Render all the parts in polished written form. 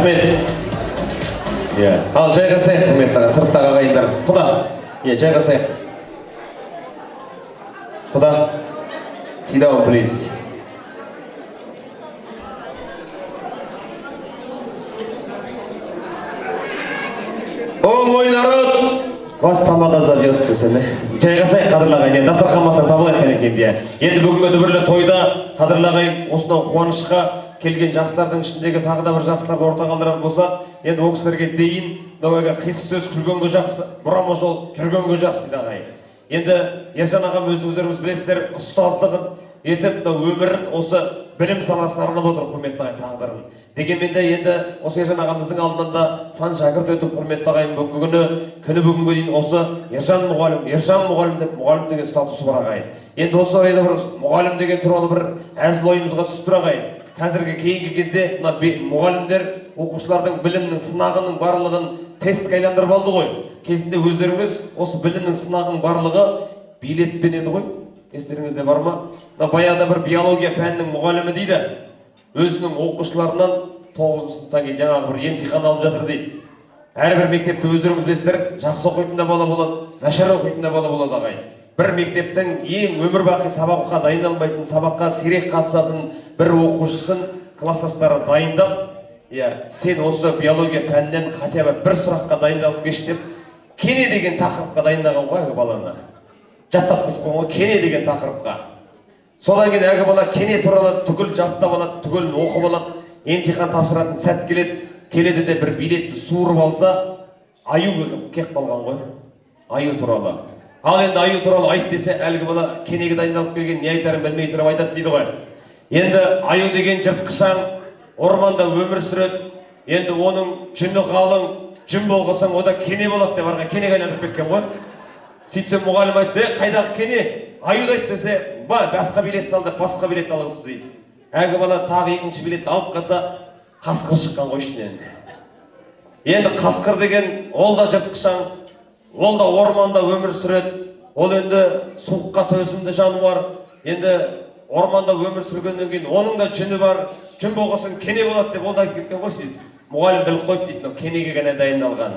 Рахмет. Ал жайғасайық, құрметті аға, сырттағы ағайындар. Құда, жайғасайық. Құда, sit down, please. О, мой народ! Вас тамаға зовет десеме. Жайғасайық, қадірлі ағайын. Дастархан басына табылайық екен де. Енді бүгінгі дүбірлі тойда қадірлі ағайын осынау қуанышқа келген жақсылардың ішіндегі тағы да бір жақсыларды ортаға қалдырған болсақ, енді ол кісілерге дейін мынау қисық сөз күлгенге жақсы, бұрама жол жүргенге жақсы дейді ағайын. Енді Ержан ағам өздеріңіз білесіздер, ұстаздығын етіп, өмірін осы білім саласына арнап отыр, құрметті ағайын, тағдырын. Дегенмен де енді осы Ержан ағамыздың алдынан да сан шәкірт өтіп, құрметті ағайын, күні бүгінге дейін осы Ержан мұғалім деп мұғалім деген статусы бар ағайын. Енді осы орайда бір мұғалім деген туралы бір әзіл ойымызға түсіп тұр ағайын. Қазіргі кейінгі кезде мұғалімдер оқушылардың білімнің сынағының барлығын тестке айландырып алды ғой. Кезінде өздеріңіз осы білімнің сынағының барлығы билетпен еді ғой. Естеріңізде бар ма? Баяғыда бір биология пәнінің мұғалімі дейді, өзінің оқушыларынан 9 сыныптан кейін жаңағы бір емтихан алып жатыр дейді. Әрбір мектепте өздеріңіз білесіздер, жақсы оқитын да бала болады, нашар оқитын да бала болады ағайын. Бір мектептің ең өмір бақи сабаққа дайындалмайтын, сабаққа сирек қатысатын бір оқушысын класстастары дайындап, сен осы биология пәнінен хотя бы бір сұраққа дайындалып кеш деп, кене деген тақырыпқа дайындаған ғой әгі баланы. Жаттатқызған ғой кене деген тақырыпқа. Содан кейін әгі бала кене туралы түгіл жаттап алады, түгіл оқып алады, емтихан тапсыратын сәт келеді де бір билетті суырып алса, аю кеп қалған ғой. Аю туралы. Ал енді аю туралы айт десе, әлгі бала кенеге дайындалып келген, не айтарын білмей тұрып айтады дейді ғой. Енді аю деген жыртқышаң, орманда өмір сүреді. Енді оның жүні қалың, жүн болғысаң, о да кене болады деп арға кенеге айналдырып кеткен ғой. Сөйтсе мұғалім айтты, қайдағы кене? Аюды айт десе, басқа билетті ал деп, басқа билет алыңыз дейді. Әлгі бала тағы екінші билетті алып қалса, қасқыр шыққан ғой ішінен. Енді қасқыр деген ол да жыртқышаң, ол да орманда өмір сүреді. Ол енді суыққа төзімді жануар. Енді орманда өмір сүргеннен кейін оның да жүні бар. Жүн болғасын кене болады деп ол да айтып кеткен ғой дейді. Мұғалім біліп қойып дейді, кенеге ғана дайындалған.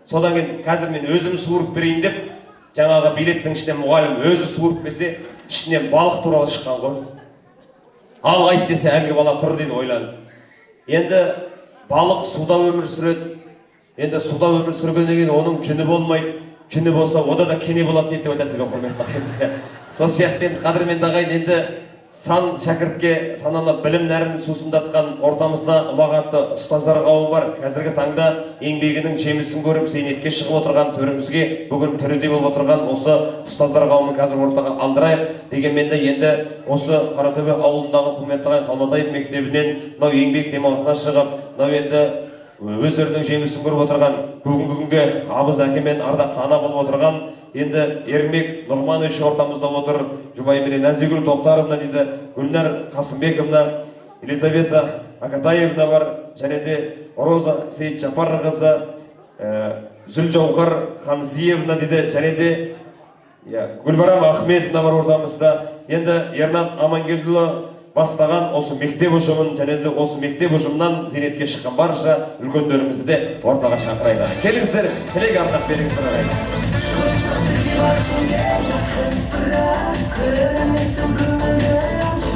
Содан кейін қазір мен өзім суырып берейін деп, жаңағы билеттің ішінен мұғалім өзі суырып берсе, ішінен балық туралы шыққан ғой. Ал айт десе, әлгі бала тұр дейді ойланып. Енді балық суда өмір сүреді. Енді суда өмір сүргеннен кейін оның жүні болмайды. Жүні болса, ода да кене болады деп айтады деген құрметті ағайын. Сол сияқты енді қадірменді ағайын, енді сан шәкіртке саналы білім нәрін сусындатқан ортамызда ұлағатты ұстаздар қауымы бар. Қазіргі таңда еңбегінің жемісін көріп, зейнетке шығып отырған, төрімізге бүгін тіріде болып отырған осы ұстаздар қауымын қазір ортаға алдырайық. Дегенмен де енді осы Қаратөбе ауылындағы құрметті ағайын Қалматаев мектебінен мынау еңбек демалысына шығып, мынау енді өздерінің жемісін көріп отырған, бүгінге абыз әке мен ардақты ана болып отырған енді Ермек Нұрманович ортамызда отыр. Жұбайымене Назигүл Тоқтаровна дейді, Гүлнар Қасымбековна, Елизавета Акатаевна бар, және де Роза Сейітжапарқызы, Зүлжауғар Хамзиевна дейді, және де Гүлбарам Ахметовна бар ортамызда. Енді Ернат Амангелдіұлы бастаған осы мектеп ұжымын, және де осы мектеп ұжымнан зейнетке шыққан барша үлкендерімізді де ортаға шақырайық. Келіңіздер, тілек ардақ беріңіздер.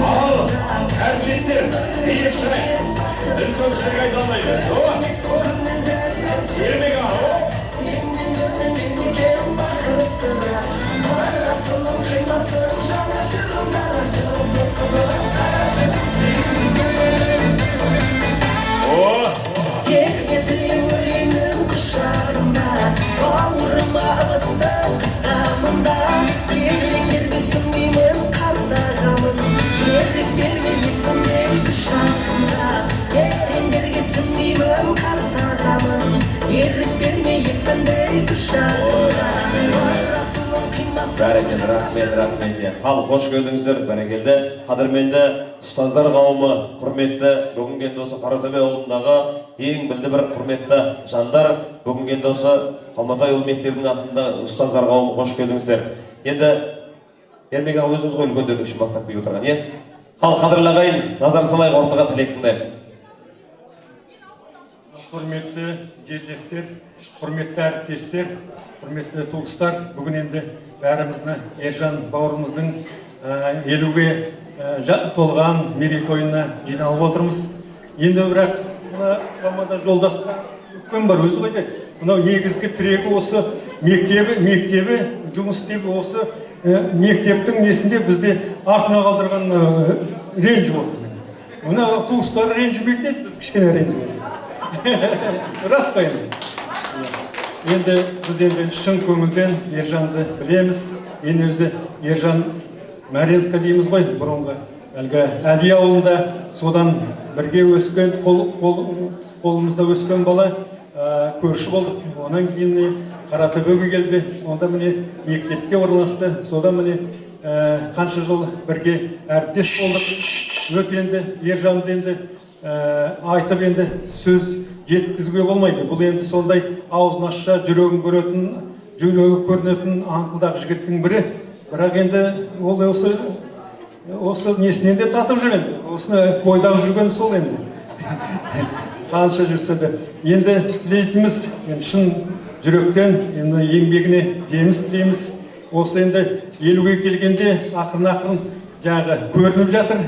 Ал, әріптестер, бейіп шығайық. Үлкен кісілерге айта алмайды. Ермек аға. Рахмет. Ал, қош келдіңіздер, бәрекелді. Қадірменді ұстаздар қауымы, құрметті, бүгінгі осы Қаратөбе ауылындағы ең білді бір құрметті жандар, бүгінгі осы Қалматай ауыл мектебінің атында ұстаздар қауымы, қош келдіңіздер. Енді Ермек аға өзіңіз ғой үлкендердің үшін бастап келіп отырған, Ал, қадірлі ағайын, назар салайық, ортаға тілек тыңдайық. құрметті жерлестер, құрметті әріптестер, құрметті туыстар, бүгін енді бәрімізді Ержан бауырымыздың 50-ге толған мерейтойына жиналып отырмыз. Енді бірақ мына жолдас үлкен бар, өзі қойды. Мынау негізгі тірегі осы мектебі жұмыс істеп, осы мектептің несінде бізде артына қалдырған ренжіп отыр. Мына туыстар ренжімейді, біз кішкене ренжімейді. Рас па енді? Енді біз енді шын көңілден Ержанды білеміз. Енді өзі Ержан Мәреновка дейміз ғой, бұрынғы әлгі Әли ауылында содан бірге өскен, қолымызда өскен бала, көрші болдық. Онан кейін Қаратөбеге келді, онда міне мектепке орналасты. Содан міне қанша жыл бірге әріптес болдық. Өте енді Ержанды енді айтып енді сөз жеткізуге болмайды. Бұл енді сондай аузын ашса жүрегін көретін, жүрегі көрінетін аңқылдағы жігіттің бірі. Бірақ енді ол осы несінен де татып жүр енді. Осыны бойдақ жүрген сол енді. Қанша жүрсе де. Енді тілейтіміз, шын жүректен еңбегіне жеміс тілейміз. Осы енді 50-ге келгенде ақырын жаңағы көрініп жатыр,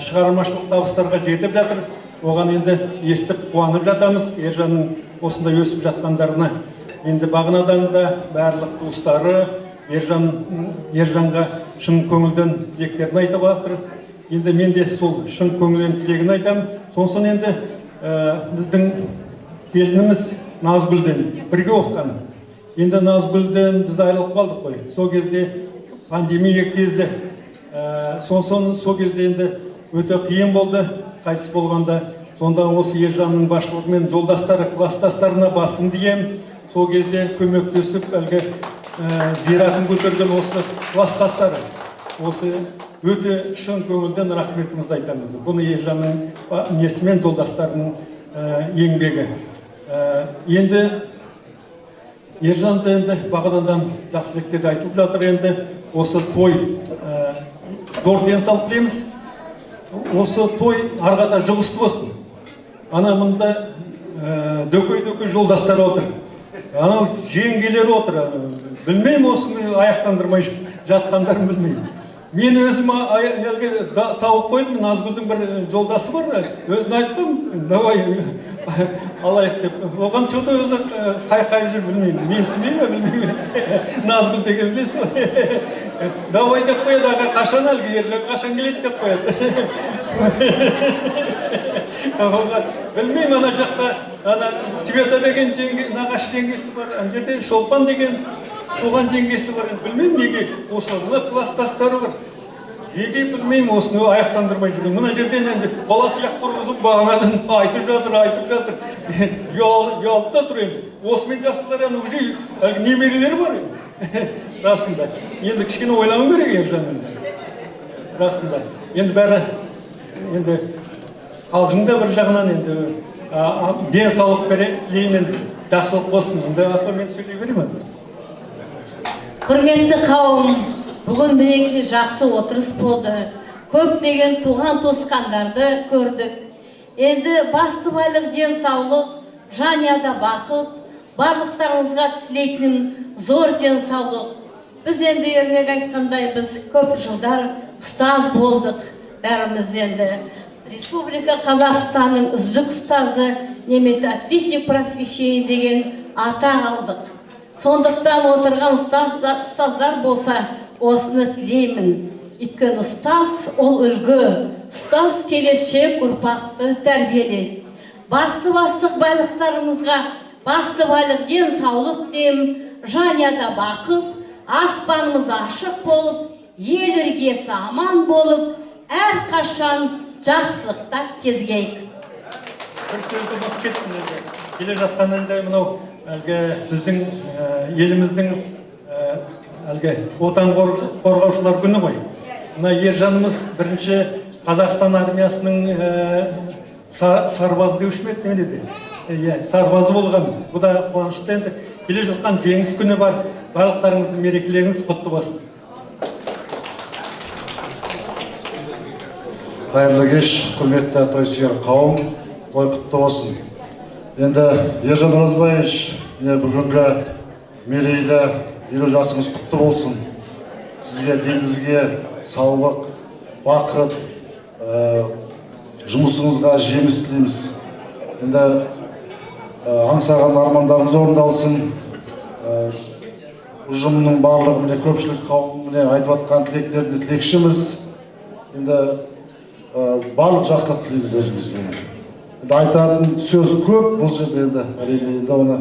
шығармашылық табыстарға жетіп жатыр. Оған енді естіп қуанып жатамыз. Ержанның осындай өсіп жатқандарына. Енді бағынадан да барлық туыстары Ержанға шын көңілден тілектерін айтып жатыр. Енді мен де сол шын көңілден тілегін айтамын. Сонысын енді біздің келініміз Назгүлден бірге оқыған. Енді Назгүлден біз айырылып қалдық қой. Сол кезде пандемия кезі. Сонысын сол кезде енді өте қиын болды қайтыс болғанда. Сонда осы Ержанның басшылығымен жолдастары, класстастарына басын деймін. Сол кезде көмектесіп әлгі зиратын көтерген осы класстастары. Осы өте шын көңілден рахметімізді айтамыз. Бұны Ержанның несімен жолдастарының еңбегі. Енді Ержанды енді бағанадан жақсы тілектерді айтып жатыр. Енді осы той зор денсаулық тілейміз. Осы той арғата жұғысты болсын. Ана мұнда дөкей жолдастар отыр. Анау жеңгелер отыр. Білмеймін, осыны аяқтандырмай жатқандарын білмеймін. Мен өзім тауып қойдым, Назгүлдің бір жолдасы бар, өзін айтқым, давай алайық деп. Оған что-то өзі қайқайып жүр, білмеймін. Мен сімеймін, білмеймін. Назгүл деген білесі ғой. Давай деп қояды, аға қашан әлгі, Ержан қашан келеді деп қояды. Білмеймін, ана жақта Света деген нағаш жеңгесі бар, ана жерде Шолпан деген туған жеңгесі бар. Білмеймін неге осыны класстастары бар. Неге білмеймін, осыны аяқтандырмай жүрген. Мына жерден енді бала сияқты тұрғызып бағанадан айтып жатыр. Ұялып та тұр енді. Осымен жасылар уже немерелері бар. Расында. Енді кішкене ойлану керек Ержан. Расында. Енді бәрі енді қалжыңда бір жағынан енді денсаулық тілеймін, жақсылық болсын. Енді мен сөйлей беремін. Құрметті қауым, бүгін мінекей жақсы отырыс болды. Көптеген туған туысқандарды көрдік. Енді басты байлық денсаулық, жанұяда бақыт, барлықтарыңызға тілейтінім зор денсаулық. Біз енді ермек айтқандай, біз көп жылдар ұстаз болдық. Бәріміз енді Республика Қазақстанның үздік ұстазы немесе отличник просвещения деген ата алдық. Сондықтан отырған ұстаздар болса, осыны тілеймін. Өйткені ұстаз ол үлгі, ұстаз келешек ұрпақты тәрбиелейді. Басты байлықтарымызға, басты байлық денсаулық деймін, жанұяда бақыт, аспанымыз ашық болып, ел іргесі аман болып, әрқашан жақсылықта кезгейік. Бір сөзді ұмытып кеттім енді. Келе жатқан енді мынау біздің еліміздің отан қорғаушылар күні ғой. Мына Ержанымыз бірінші Қазақстан армиясының сарбазы деуші ме еді? Сарбазы болған. Бұл да қуанышты енді. Келе жатқан жеңіс күні бар. Барлықтарыңыздың мерекелеріңіз құтты болсын. Қайырлы кеш, құрметті той сүйер қауым, той құтты болсын. Енді Ержан Оразбаевич, бүгінгі мерейлі 50 жасыңыз құтты болсын. Сізге, деніңізге саулық, бақыт, жұмысыңызға жеміс тілейміз. Енді аңсаған армандарыңыз орындалсын. Ұжымның барлығы, көпшілік қауымы айтып жатқан тілектеріне тілекшіміз. Енді барлық жақсылық тілейміз өзімізге. Айтатын сөз көп, бұл жерде енді оны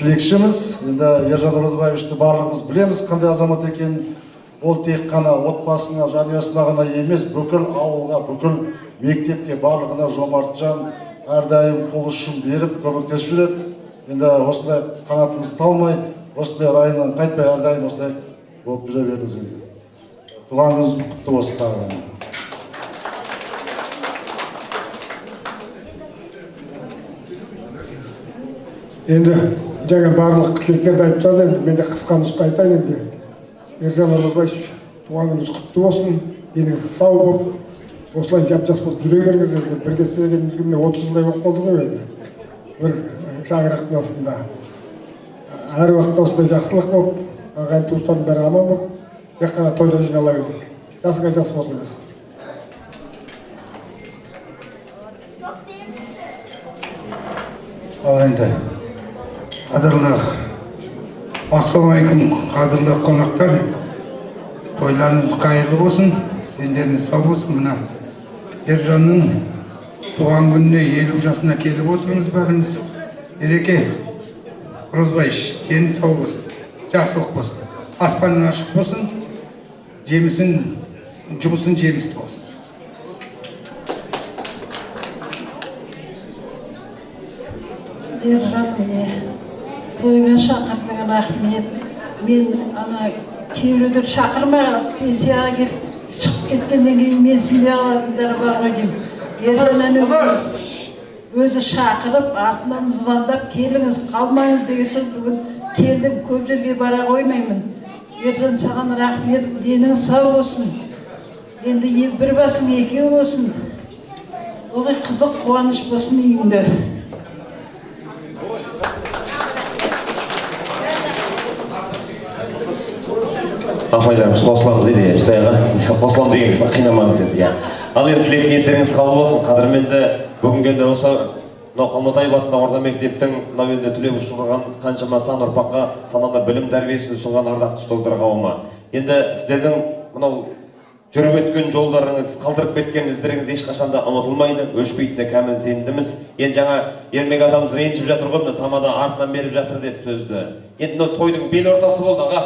тілекшіміз. Енді Ержан Оразбаевичті барлығымыз білеміз, қандай азамат екенін. Ол тек қана отбасына, жанұясына ғана емес, бүкіл ауылға, бүкіл мектепке барлығына жомартжан, әрдайым қол ұшын беріп, көмектесіп жүреді. Енді осындай қанатыңыз талмай, осындай райынан қайтпай, әрдайым осындай болып жүре беріңіз. Туғаныңыз құтты болсын тағы. Енді жаңа барлық тілектерді айтып жатыр, енді мен де қысқа нұсқа айтайын енді. Ержан Оразбаевич, туғаныңыз құтты болсын, деніңіз сау болып, осылай жап-жас болып жүре беріңіз. Енді бірге істегенімізге міне 30 жылдай болып қалды ғой енді. Бір шаңырақтың астында. Әр уақытта осындай жақсылық болып, ағайын туыстардың бәрі аман болып, тек қана тойда жинала берейік. Жасыңа жас болсын. Ал енді қадірлі ассалаумағалейкум, қадірлі қонақтар, тойларыңыз қайырлы болсын, дендеріңіз сау болсын. Мына Ержанның туған күніне 50 жасына келіп отырмыз бәріміз. Ереке Оразбаевич, дені сау болсын, жақсылық болсын, аспанын ашық болсын, жұмысын жемісті болсын. Ержан, тойға шақырдыңа рахмет. Мен кейбіреулер шақырмай пенсияға келіп шығып кеткеннен кейін мен сыйлай алатындар бар ғой деймін. Ержан өзі шақырып, артынан звондап, келіңіз, қалмаңыз деген соң бүгін келдім, көп жерге бара қоймаймын. Ержан, саған рахмет, денің сау болсын. Енді бір басың екеу болсын. Олай қызық, қуаныш болсын үйіңде. Апайларымыз қосыламыз еді, шытайға. Қосылам деген кісі қинамаңыз еді. Ал енді тілек ниеттеріңіз қабыл болсын. Қадірменді бүгінгі осы Қалматаев атындағы орта мектептің мынау енді түлеп ұшырған қаншама сан ұрпаққа санада білім тәрбиесін ұсынған ардақты ұстаздар қауымы. Енді сіздердің мынау жүріп өткен жолдарыңыз, қалдырып кеткен іздеріңіз ешқашанда ұмытылмайды, өшпейтініне кәміл сенімдіміз. Енді жаңа Ермек атамыз ренжіп жатыр ғой, тамада артынан беріп жатыр деп сөзді. Енді мынау тойдың бел ортасы болды, аға.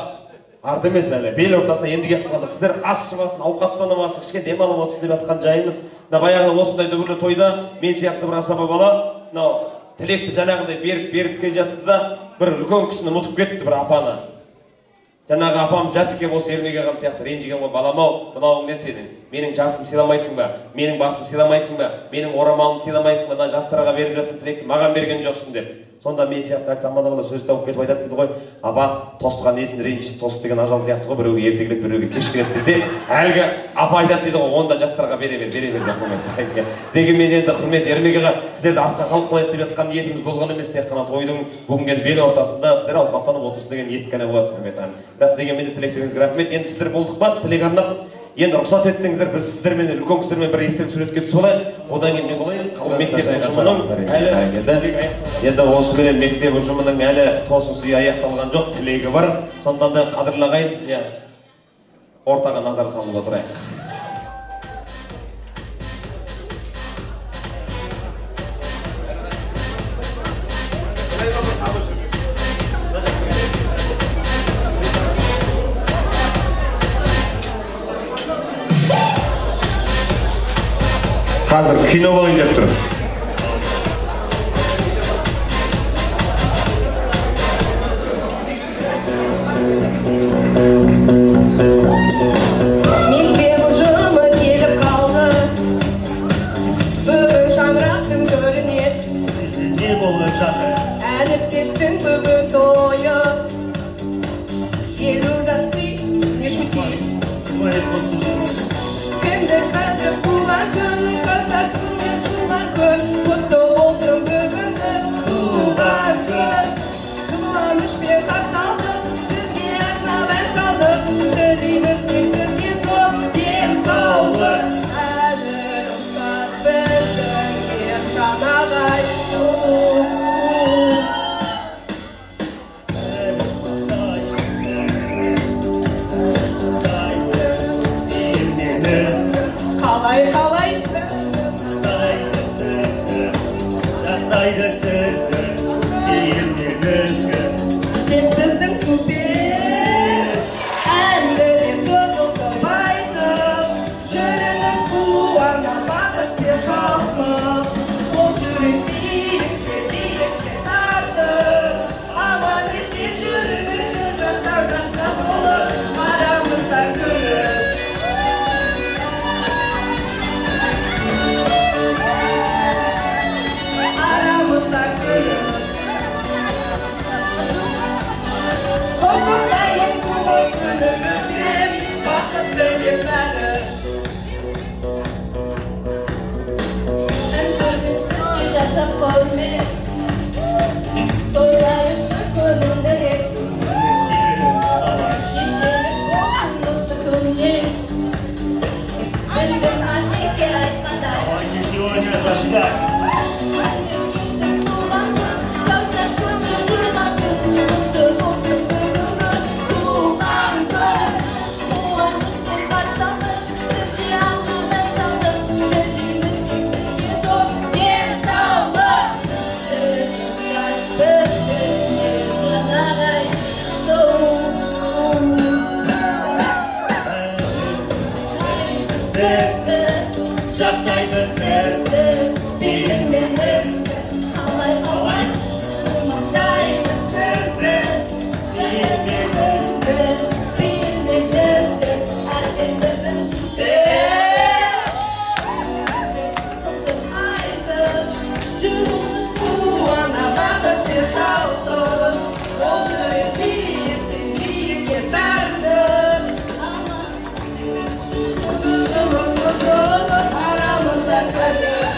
Арты емес әлі, бел ортасына енді келіп қалдық. Сіздер ас жібасын, ауқаттанамасын, кішкене демалып отырсын деп жатқан жайымыз. Баяғыда осындай дүбірлі тойда мен сияқты бір асаба бала тілекті жаңағындай беріп келе жатты да бір үлкен кісіні ұмытып кетті, бір апаны. Жаңағы апам жатеке осы Ермек ағам сияқты ренжіген ғой, балам-ау, мынауың не сенің? Менің жасым сыйламайсың ба? Менің басым сыйламайсың ба? Менің орамалым сыйламайсың ба? Жастарға беріп жатсың тілекті, маған берген жоқсың деп. Сонда мен сияқты тамадағыда сөз тауып кетіп айтады дейді ғой, апа, тосқан несін ренжісі тосып деген ажал сияқты ғой, біреуге ерте келеді, біреуге кеш келеді десе, әлгі апа айтады дейді ғой, онда жастарға бере бер деп құрметті. Дегенмен енді құрмет Ермек аға, сіздерді артқа қалып қалайық деп жатқан ниетіміз болған емес, тек қана тойдың бүгінгі бел ортасында сіздер ауқаттанып отырсын деген ниет қана болады, құрмет ағам. Бірақ дегенмен де тілектеріңізге рахмет. Енді сіздер болдық па, тілек арнап, енді рұқсат етсеңіздер біз сіздермен үлкен кісілермен бір естелік суретке түсіп алайық. Одан кейін не болайық? Мектеп ұжымының енді осыменен мектеп ұжымының әлі тосынсый аяқталған жоқ, тілегі бар. Сонда да қадірлі ағайын, ортаға назар салып отырайық. Қазір кино болайын деп тұр. Мектеп ұжымы келіп қалды, бүгін шаңырақтың төрінен. Не болып жатыр? Әріптестің бүгін тойы, 50 жасты не шути. Кімді қазір туған күн, қыздарсың мен туған күн, құтты болсын бүгінгі. Gözgü. Biz біздің süper әндері созылтып айтып жүріңіз қуана бақытты шалқып ол жүрек биікке тартып аман есен жүріңіз шын жастар жасқа болып арамызда күліп арамызда күліп Kokundayız kumuz günümüzün Bakıtlı yılları Öncürsüz yaşasıp koymayız Doylayışı gönülleri İşlemek olsun bu sükunye Bildim azike aytmadan Давайте сегодня зажигать. Жастайды сізді дегенмен қалай ұмытайын сізді дегенмен әркіміздің жүріңіз қуана бақытты шалқып ол жүрек биікке тартып арамызда күліп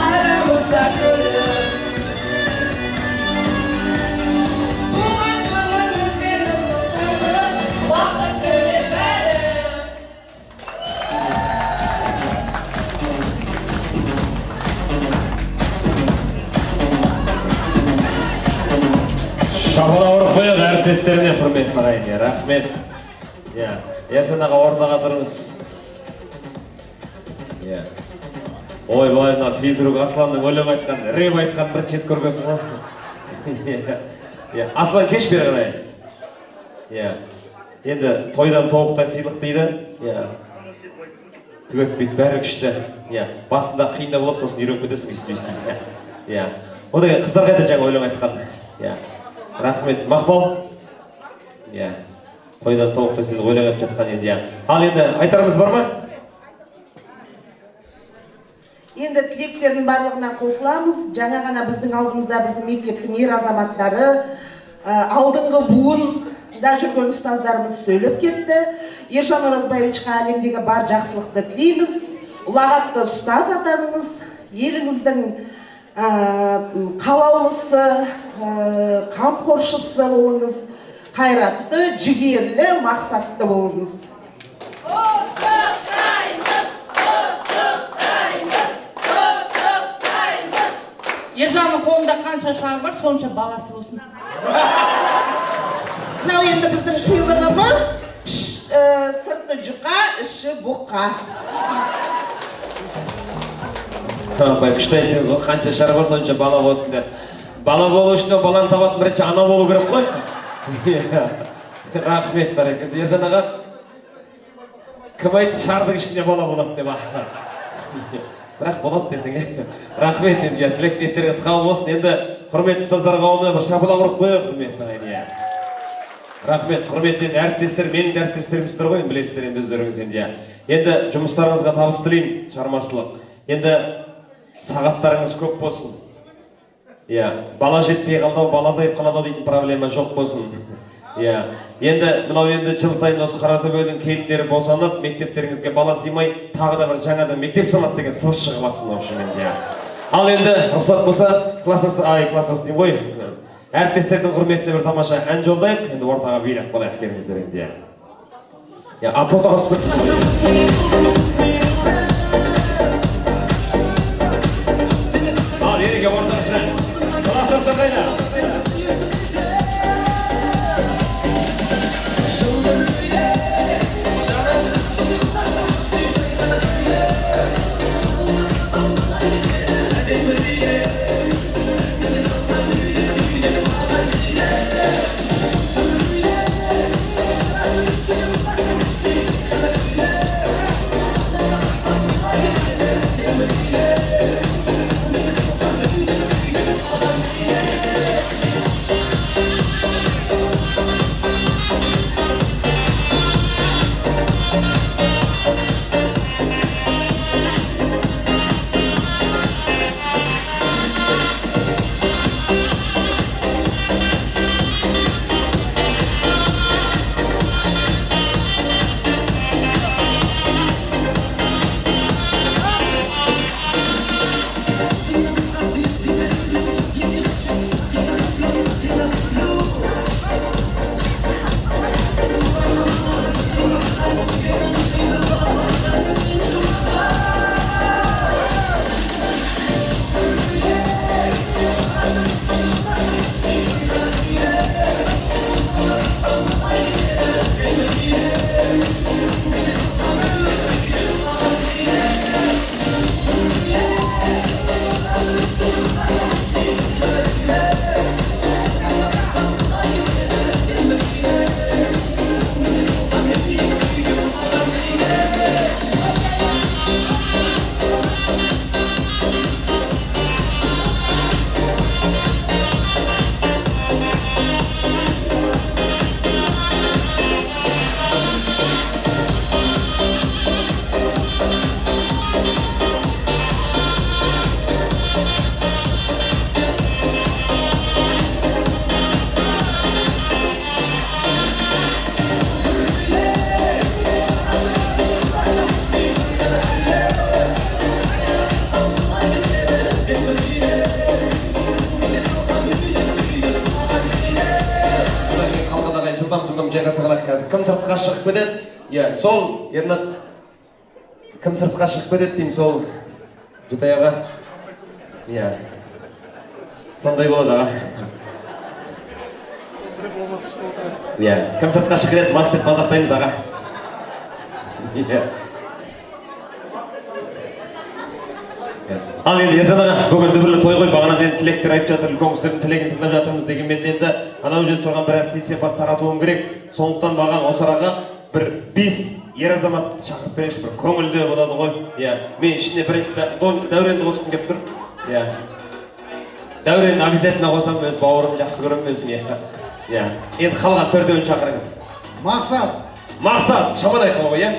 арамызда күліп туған күніңізбен ұлысыңыз бақыт тілеп бәрі Шапалақ ұрып қояйық әріптестеріне, құрметті ағайын. Рахмет. Ержан аға орныға тұрыңыз. Ой, былай мына физрук Асланның өлең айтқан, рэп айтқан бір чет көргенсің ғой. Аслан кеш бері қарай. Енді тойдан тобықтай сыйлық дейді. Түгетпейді, бәрі күшті. Басында қиында болады, сосын үйреніп кетесің, есту-есту. Одан кейін қыздар қайда жаңа өлең айтқан. Рахмет, Мақпал. Тойдан тобықтай сыйлық өлең айтып жатқан енді. Ал енді айтарымыз бар ма? Енді тілектердің барлығына қосыламыз. Жаңа ғана біздің алдымызда біздің мектептің ер азаматтары, алдыңғы буында жүрген ұстаздарымыз сөйлеп кетті. Ержан Оразбаевичқа әлемдегі бар жақсылықты тілейміз. Ұлағатты ұстаз атаныңыз, еліңіздің қалаулысы, қамқоршысы болыңыз, қайратты, жігерлі, мақсатты болыңыз. Ержанның қолында қанша шар бар, сонша баласы болсын. Мынау енді біздің сыйлығымыз, сырты жұқа, іші бұқа. Күшті айтыңыз ғой, қанша шар бар, сонша бала болсын деп. Бала болу үшін баланы табатын бірінші ана болу керек қой. Рахмет, бәрекелді. Ержан аға, кім айтты шардың ішінде бала болады деп. Бірақ болады десің. Рахмет, енді тілек ниеттеріңіз қабыл болсын. Енді құрметті ұстаздар қауымына бір шапалақ ұрып қояйық, құрметті ағайын. Рахмет, құрметті әріптестер, менің әріптестеріміздер ғой, білесіздер енді өздеріңіз енді. Енді жұмыстарыңызға табыс тілеймін, шығармашылық. Енді сағаттарыңыз көп болсын. Бала жетпей қалды, бала азайып қалады дейтін проблема жоқ болсын. Енді мынау енді жыл сайын осы Қаратөбенің келіндері босанып, мектептеріңізге бала сыймай, тағы да бір жаңадан мектеп салады деген сыбыс шығып жатсын общем енді. Ал енді рұқсат болса, класстас деймін ғой. Әріптестердің құрметіне бір тамаша ән жолдайық, енді ортаға билеп қалайық келіңіздер енді. Фотоға түсіп Ал ереге ортаға класстас қайда? қайда сағалақ қазір кім сыртқа шығып кетеді? Иә, сол Ернат кім сыртқа шығып кетеді деймін, сол Жұтай аға. Иә, сондай болады аға. Иә, кім сыртқа шығып кетеді, мас деп мазақтаймыз аға. Иә. Ал енді Ержан аға, бүгін дүбірлі той ғой, бағана дейін тілектер айтып жатыр, үлкен кісілердің тілегін тыңдап жатырмыз дегенмен енді анау жерде тұрған бір әсli сипат таратуым керек. Сондықтан маған осы араға бір 5 ер азамат шақырып беріңізші, бір көңілді болады ғой. Иә, мен ішіне бірінші Дәуренді қосқым келіп тұр. Иә. Дәуренді обязательно қосамын, өз бауырым жақсы көремін өзім. Иә. Енді қалған төртеуін шақырыңыз. Мақсат, Шаманайқы ғой, иә?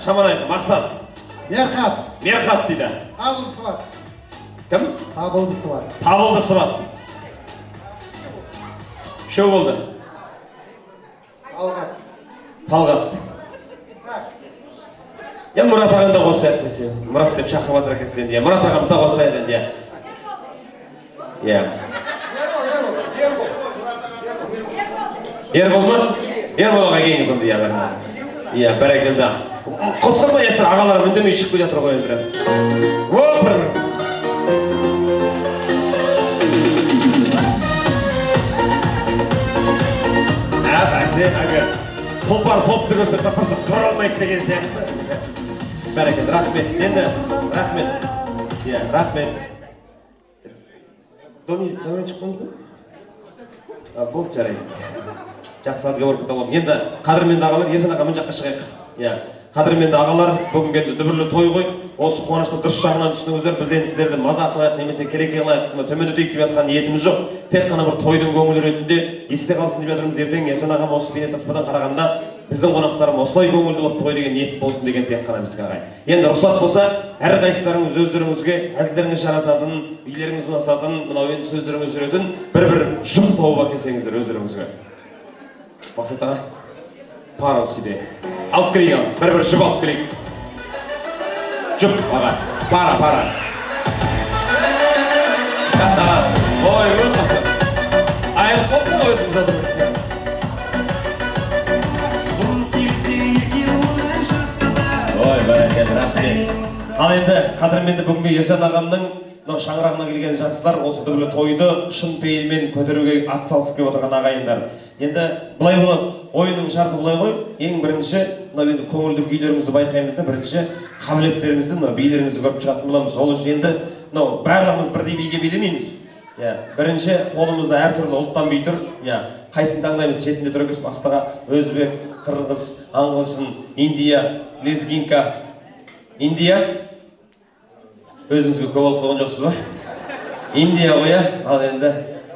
Шаманайқы, Мақсат. Мерхат дейді. Табылдысы бар. Кім? Табылдысы бар. Табылдысы бар. Шоу болды. Талғат. Я Мұрат ағам да қосайық десе. Мұрат деп шақырып жатыр екенсіз енді. Мұрат ағам да қосайық енді. Иә. Ербол ма? Ербол аға келіңіз онда, иә. Иә, бәрекелді. Қосырма естір, ағаларым үндемей шығып келе жатыр ғой енді. Опыр! Әбәсе, әгер тұлпар топты көрсе тапыршып тұра алмайды деген сияқты. Бәрекелді, рахмет. Енді, рахмет. Иә, рахмет. Дәурен шықпаңыз ба? Болды, жарайды. Жақсы отговорка табамын. Енді қадірменді ағалар, Ержан аға мына жаққа шығайық. Иә, қадірменді ағалар, бүгінгі енді дүбірлі той ғой. Осы қуанышты дұрыс жағынан түсініңіздер. Біз енді сіздерді мазақ қылайық немесе керек қылайық, төмендетейік деп жатқан ниетіміз жоқ. Тек қана бір тойдың көңілі ретінде есте қалсын деп жатырмыз. Ертең Ержан ағам осы бейнетаспадан қарағанда біздің қонақтарым осылай көңілді болып той деген ниет болсын деген тек қана бізге ағай. Енді рұқсат болса, әрқайсыларыңыз өздеріңізге әзілдеріңіз жарасатын, үйлеріңіз ұнасатын, мынау енді сөздеріңіз жүретін бір жұп тауып әкелсеңіздер өздеріңізге. Мақсат аға, пара осыде. Алып келейік, бір жұп алып келейік. Жұп аға, пара. Ой, айылып болып та өзім жатыр. Ой, бәрекелді, рахмет. Ал енді қадірменді бүгінгі Ержан ағамның шаңырағына келген жақсылар осы дүбірлі тойды шын пейілмен көтеруге атсалысып келіп отырған ағайындар. Енді былай болады, ойынның шарты былай ғой. Ең бірінші, мынау енді көңілді күйлеріңізді байқаймыз да, бірінші қабілеттеріңізді, мынау билеріңізді көріп шығатын боламыз. Ол үшін енді мынау барлығымыз бірдей биге билемейміз. Иә, бірінші қолымызда әртүрлі ұлттан би тұр. Иә, қайсысын таңдаймыз? Шетінде тұр екенсіз, бастыға өзбек, қырғыз, ағылшын, индия, лезгинка. Индия? Өзіңізге көп алып қойған жоқсыз ба? Индия ғой, ал енді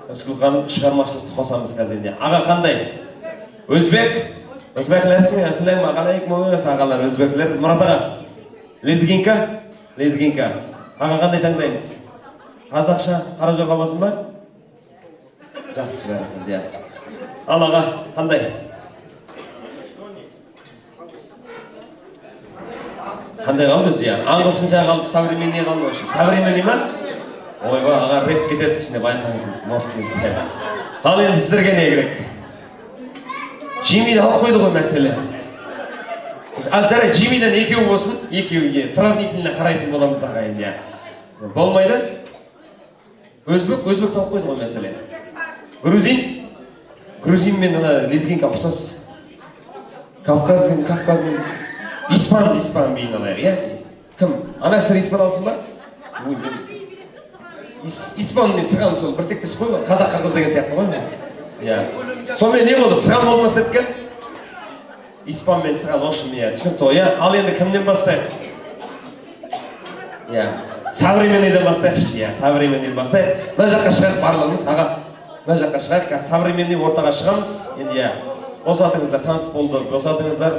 Рысқұл ханым шығармашылықты қосамыз қазір енді. Аға қандай? Өзбек? Өзбеклерсің, ассаляму алейкум, ағалар өзбеклер. Мұрат аға? Лезгинка? Лезгинка. Аға қандай таңдаймыз? Қазақша қара жоға болсын ба? Жақсы бәрекелді, иә. Ал аға қандай? Қандай қалды өзі, иә? Ағылшынша қалды, современный қалды ғой. Современный ма? Ойба, аға рэп кетеді ішіне байқаңыз. Ал енді сіздерге не керек? Джиммиді алып қойды ғой мәселе. Ал жарай, Джиммиден екеу болсын, екеуге сравнительно қарайтын боламыз ағайын, иә. Болмайды? Өзбек алып қойды ғой мәселе. Грузин? Грузин мен лезгинка ұқсас. Кавказ мен Испан бейін алайық, иә? Кім? Анашылар испан алсын ба? Испан мен сыған сол бір тектес қой ғой, қазақ қырғыз деген сияқты ғой? Иә. Сонымен не болды? Сыған болмас дедік? Испан мен сығаношым, иә, түсінікті ғой, иә? Ал енді кімнен бастайық? Иә. Современныйден бастайықшы, иә, современныйден бастайық. Мына жаққа шығайық барлығымыз, аға. Мына жаққа шығайық, современный ортаға шығамыз. Енді, иә, босатыңыздар, таныс болды, босатыңыздар.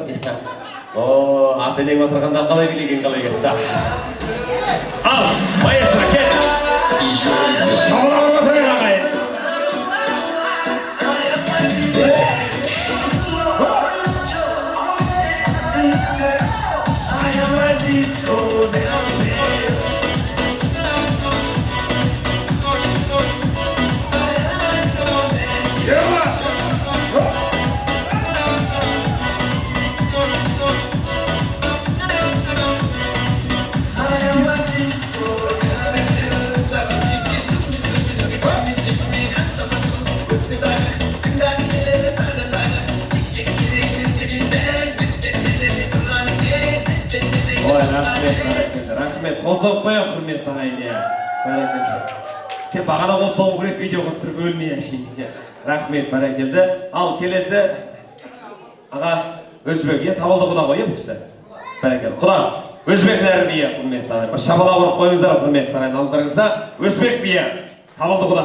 О, аты-енең отырғанда қалай билеген қалай кетті. Ал, маэстро, кет! Шаурап отырған ағайын! рахмет. Қол соғып қояйық, құрметті ағайын. Бәрекелді. Сен бағана қол соғу керек, видеоға түсіріп өлмей әшейін. Рахмет, бәрекелді. Ал келесі аға Өзбек, табылды құда ғой, бұл кісі. Бәрекелді. Құда, Өзбек нәрі бие, құрметті ағайын. Бір шапалақ ұрып қойыңыздар, құрметті ағайын. Алдырыңызда Өзбек бие, табылды құда.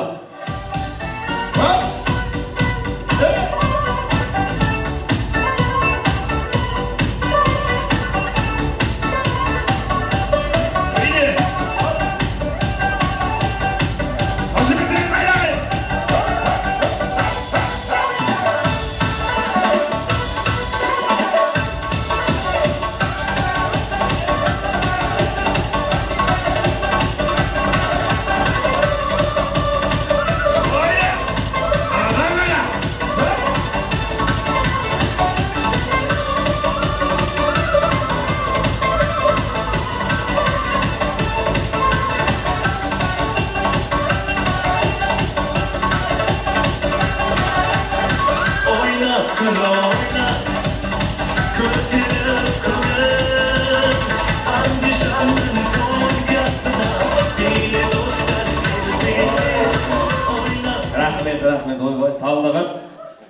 Рахмет, ойбай, табылдаған.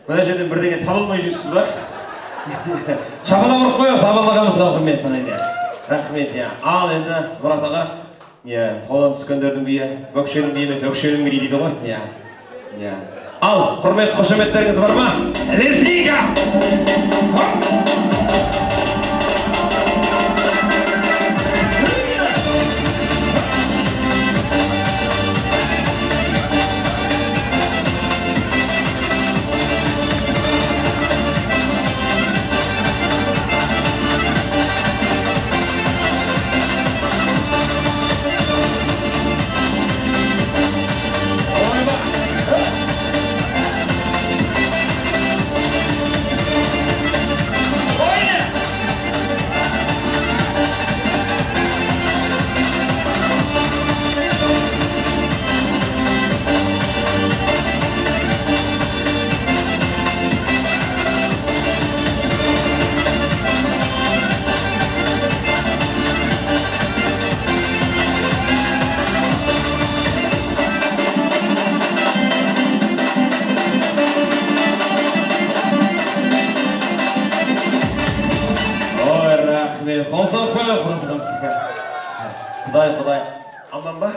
Мына жерден бірдеңе табылмай жүрсіз ба? Шапалақ ұрып қойып, табылдағанымызға құрметті ағайын. Рахмет, ал енді Мұрат аға, таудан түскендердің биі, өкшенің биі емес, өкшенің биі дейді ғой. Ал, құрмет, қошеметтеріңіз бар ма? Лесига! Құдай, аман ба?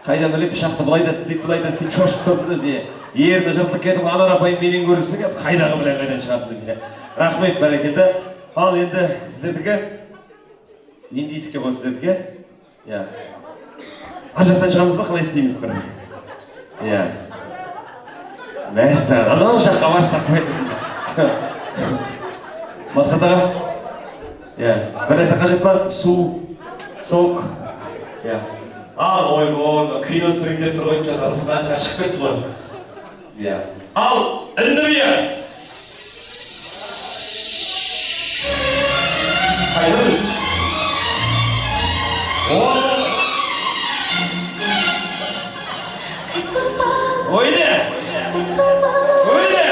Қайдан біліп, пішақты бұлайда істейіп, шошып тұрдың өзі. Ерді жыртылып кетіп, анар апайым менен көріпсің, қайдағы білен қайдан шығатын. Рахмет, бәрекелді. Ал енді сіздердікі, индийский ғой сіздердікі. Ар жақтан шығамыз ба, қалай істейміз бір? Мәссаған, анау жаққа баштақ қойды. Мақсат аға? Бір нәрсе қажет па? Су, сок. Ал, ойбой, кино түсірейін тұр ғой, жасыға шығып кетті ғой. Ал, іліндірме! Қайдың? Ойде! Ойде!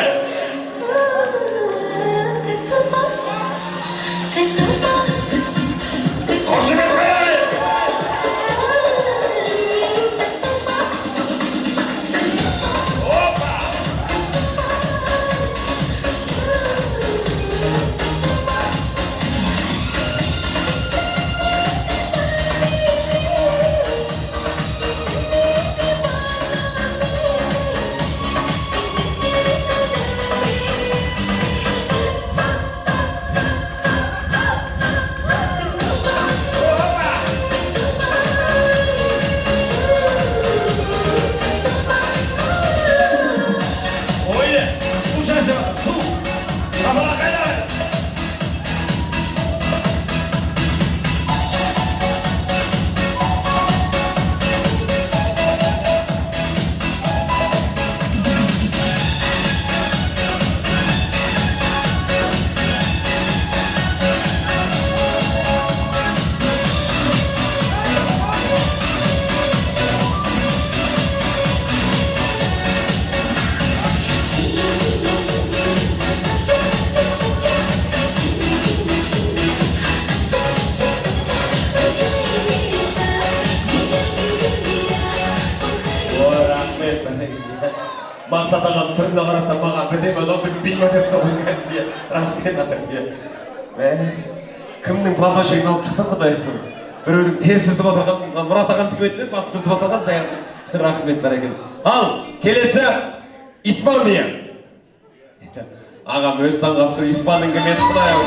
Мақсат ағам түріне қарасам маған бірдеме білмейме деп тұрған де. Рахмет ағам де. Кімнің платочегін алып шықтың құдай? Біреудің тез сүртіп отырған, Мұрат ағам түкметінен басы сүртіп отырған жайын. Рахмет бәрекелді. Ал, келесі Испания. Ағам өз таңғап тұр, Испанның кімет құдай ау.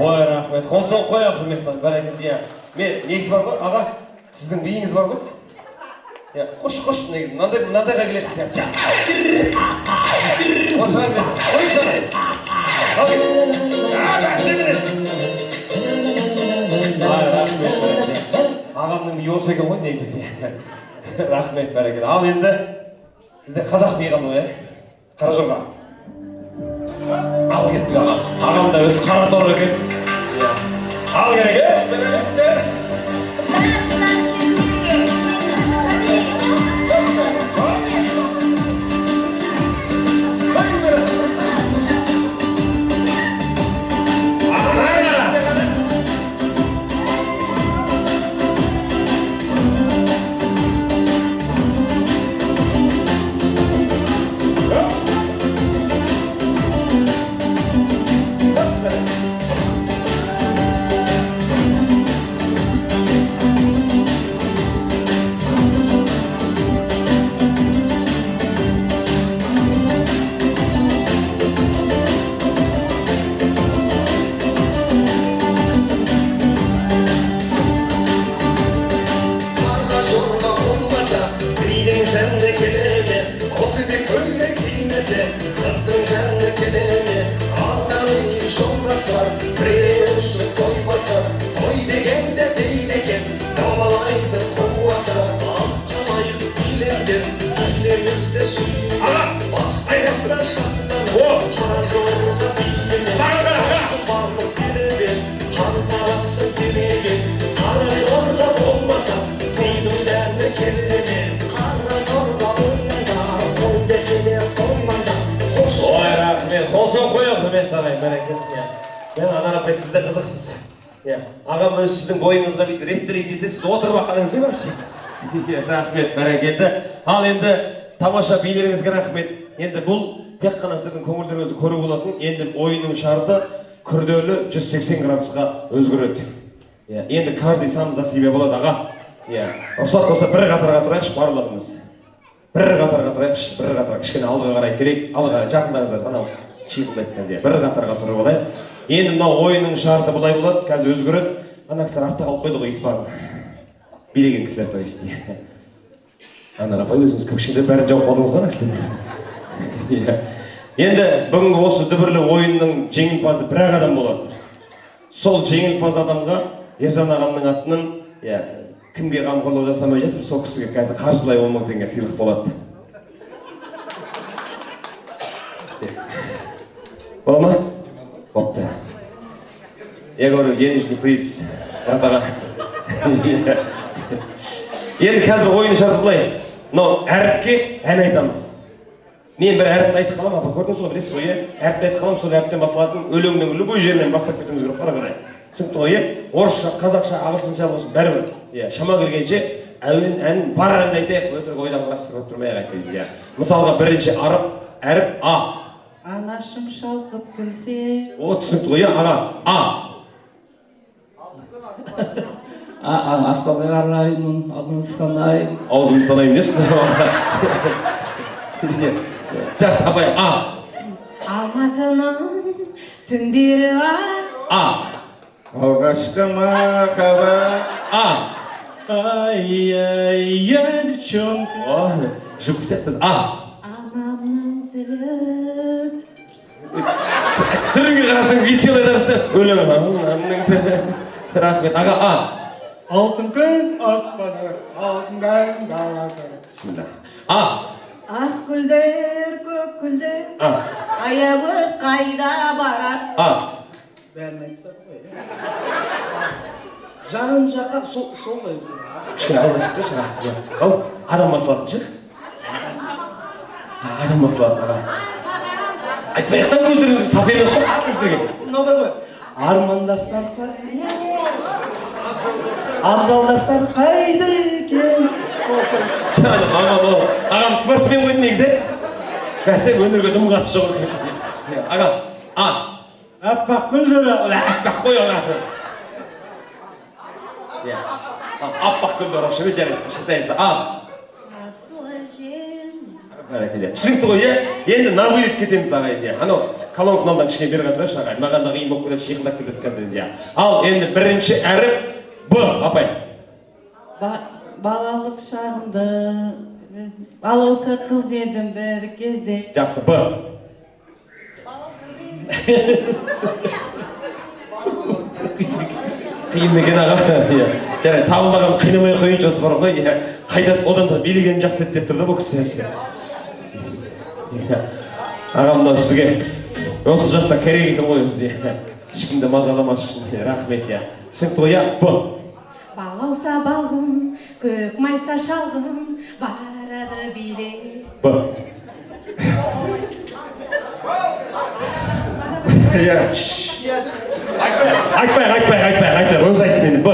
Ой, рахмет. Қолсын қоя, құрметті бәрекелді. Мен негіз бар ғой, аға, сіздің биіңіз бар ғой? Қош, мынандайға келетін сияқты. Осыған мен, қойсana. Ой, рахмет, бәрекелді. Ағамның биі осы екен ғой, негізі. Рахмет, бәрекелді. Ал енді, бізде қазақ биі қалды ғой, Қаражорға. Ал кеттік ағам. Ағам да өзі қара торы екен. Ал керек, сізді қызықсыз. Ағам өзі сіздің бойыңызға бүйтіп реттірейін десе, сіз отырып аққаныңыз не бар ше? Рахмет, бәрекелді. Ал енді тамаша билеріңізге рахмет. Енді бұл тек қана сіздің көңілдеріңізді көру болатын. Енді ойынның шарты күрделі 180 градусқа өзгереді. Енді каждый сам за себе болады, аға. Рұқсат болса бір қатарға тұрайықшы барлығымыз. Бір қатарға тұрайықшы, бір қатарға. Кішкене алдыға қарай керек, алдыға жақындаңыздар, анау шиқылдайды қазір. Бір қатарға тұрып алайық. Енді мынау ойынның шарты бұлай болады, қазір өзгереді. Ана кісілер артта қалып қойды ғой, испан. Билеген кісілер, то есть. Анар апай, өзіңіз көкшеңдер бәрін жауып қалдыңыз ғой, ана кісілер. Енді бүгінгі осы дүбірлі ойынның жеңімпазы бір-ақ адам болады. Сол жеңімпаз адамға Ержан ағамның атынан, кімге қамқорлық жасамай жатыр, сол кісіге қазір қаржылай 10 мың теңге сыйлық болады. Бола ма? Бопты. Я говорю, денежный приз, брат аға. Енді қазір ойын шарты былай. мынау әріпке ән айтамыз. Мен бір әріпті айтып қалам, апа көрдіңіз ғой, білесіз ғой, иә? Әріпті айтып қалам, сол әріптен басылатын өлеңнің любой жерінен бастап кетуіміз керек, ары қарай. Түсінікті ғой, иә? Орысша, қазақша, ағылшынша болсын, бәрібір. Иә, шама келгенше ән бар әнді айтайық, өтірік ойдан құрастырып тұрмай айтайық, иә. Мысалға бірінші әріп А. Анашым шалқып күлсе. О, түсінікті ғой, иә, аға. А. Аспанға қараймын, аузымды санайын. Аузымды санайын десің. Жақсы, апай, А. Алматының түндері бар. А. Алғашқы махаббат. А. Ай-яй-яй, девчонка. О, жұп сияқтыз. А. Анамның тілі. Түріңе қарасаң веселый дәрісті. Өлең анамның тілі. Рахмет, аға, А. Алтын күн, ақ банар, алтындай далада. Бисмилlah. А. Ақ гүлдер, көк гүлдер. А. Аягөз қайда барасың? А. Бәрін айтсақ қой. Жан жаққа сол ғой. Кішкене ауызға шықты шыға. Ау, адам басылатын шы? Адам басылатын, аға. Айтпайықтан өздеріңізді сапелі қой, асты сіздерге. Мынау бір ғой. Армандастар абзалдастар қайда екен? Жаным, ағам спортсмен қойды негізі. Бәсе өнерге дым қатысы жоқ. Аға, А. Аппақ гүлдері. Аппақ қой аға. Аппақ гүлдер вообще жарайсыз, считается. А. Бәрекелді. Түсінікті ғой, иә? Енді набырет кетеміз аға енді. Анау колонканың алдынан кішкене бері қатырайшы аға. Маған да қиын болып кетеді, шиқылдап кетеді қазір енді. Ал енді бірінші әріп Б, апай. Балалық шағымда, балауса қыз едім бір кезде. Жақсы, Б. Қиын екен аға. Жарай, табылдаған қинамай қойыншы осы бар ғой. Қайда одан да билегенім жақсы еді деп тұрды бұл кісі. Ағамда сізге осы жаста керек екен ғой өзі. Ешкімді мазаламас үшін рахмет. Түсінікті ғой, Б. Балауса балғын, көк майса шалғын, барады биле. Б. Айтпай, өзі айтсын енді, Б.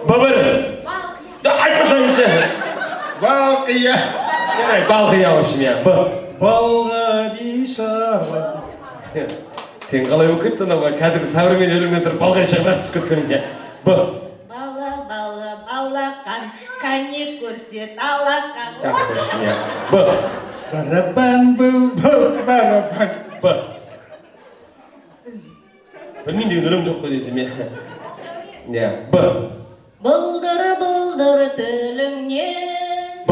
Б1. Айтпасаңызшы. Балқия. Балқия өшім, Б. Балға дейшава. Сен қалай өкетті анауға қазіргі современ өлімнен тұрып балға шығып түсіп кеткенің, Б. Балақан, кәне көрсет алақан. Жақсы өшім, Б. Барабан бұл барабан. Б. Білмейін деген өлім жоқ қой десем, Б. Бұлдыр тіліңнен. Б.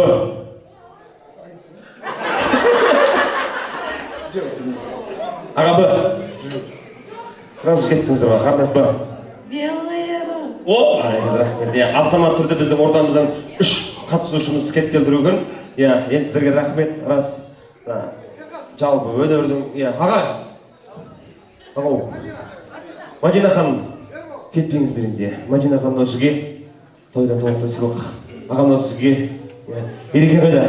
Аға, Б. Сразу кеттіңіздер ғой, қарнас, Б. Белые ба. О, рахмет. Автомат түрде біздің ортамыздан 3 қатысушымыз кетіп келдіруген. Енді сіздерге рахмет, рас. Жалпы өнердің, аға. Ағау. Мадина ханым, кетпеңіздер енді. Мадина ханым өзіге тойдан толықты сыйлық. Ағам өзіге. Ереке қайда?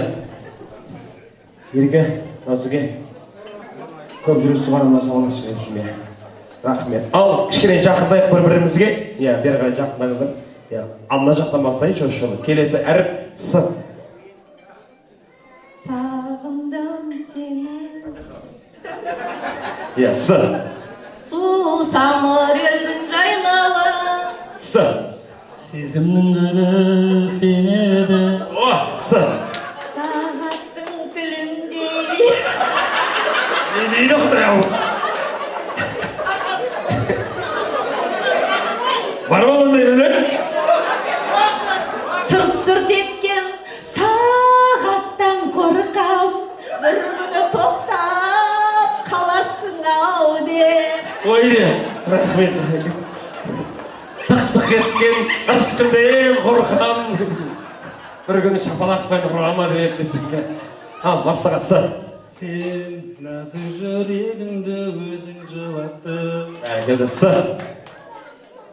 Ереке, өзіге. Көп жүрісі барымда сауаласы шығып жүрме. Рахмет. Ал, кішкене жақындайық бір-бірімізге. Бері қарай жақындайықыздар. Ана жақтан бастайыншы осы жолы. Келесі әріп С. Сағындым сені. С. Су самыр елдің жайлауы. С. Сезімнің гүлі сен еді. О, С. Сағаттың тілінде. Не дейді құдай? Бар ма ондай өлең? Сырт-сырт еткен сағаттан қорқам, бір күні тоқтап қаласың ау деп. Ой де, рахмет. Сық-сық еткен ысқынден қорқам, бір күні шапалақпен ұрама деп десеке. Ал, бастаға С. Сен нәзік жүрегіңді өзің жылаттың. Келді С.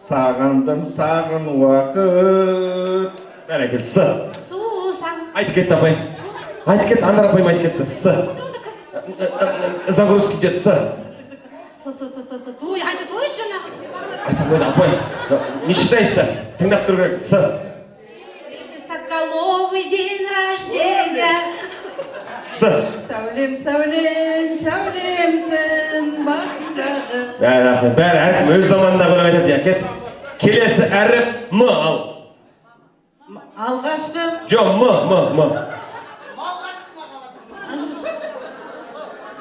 Сағындым сағын уақыт, Бәрекелді, с. Сусан. Айтып кетті апай. Айтып кетті, Анар апайым айтып кетті, с. Загрузка идет, с. Туй, айда слышь, жана. Айтып қойды, апай. Не считается? Тыңдап тұру керек, с. Соколовый день рождения. С. Сәулем, сәулем, сәулемсің басындағы. Бәрі рахмет, бәрі әркім өз заманында көріп айтады, я. Кет. Келесі әріп М ал. Алғашқы Жо, М.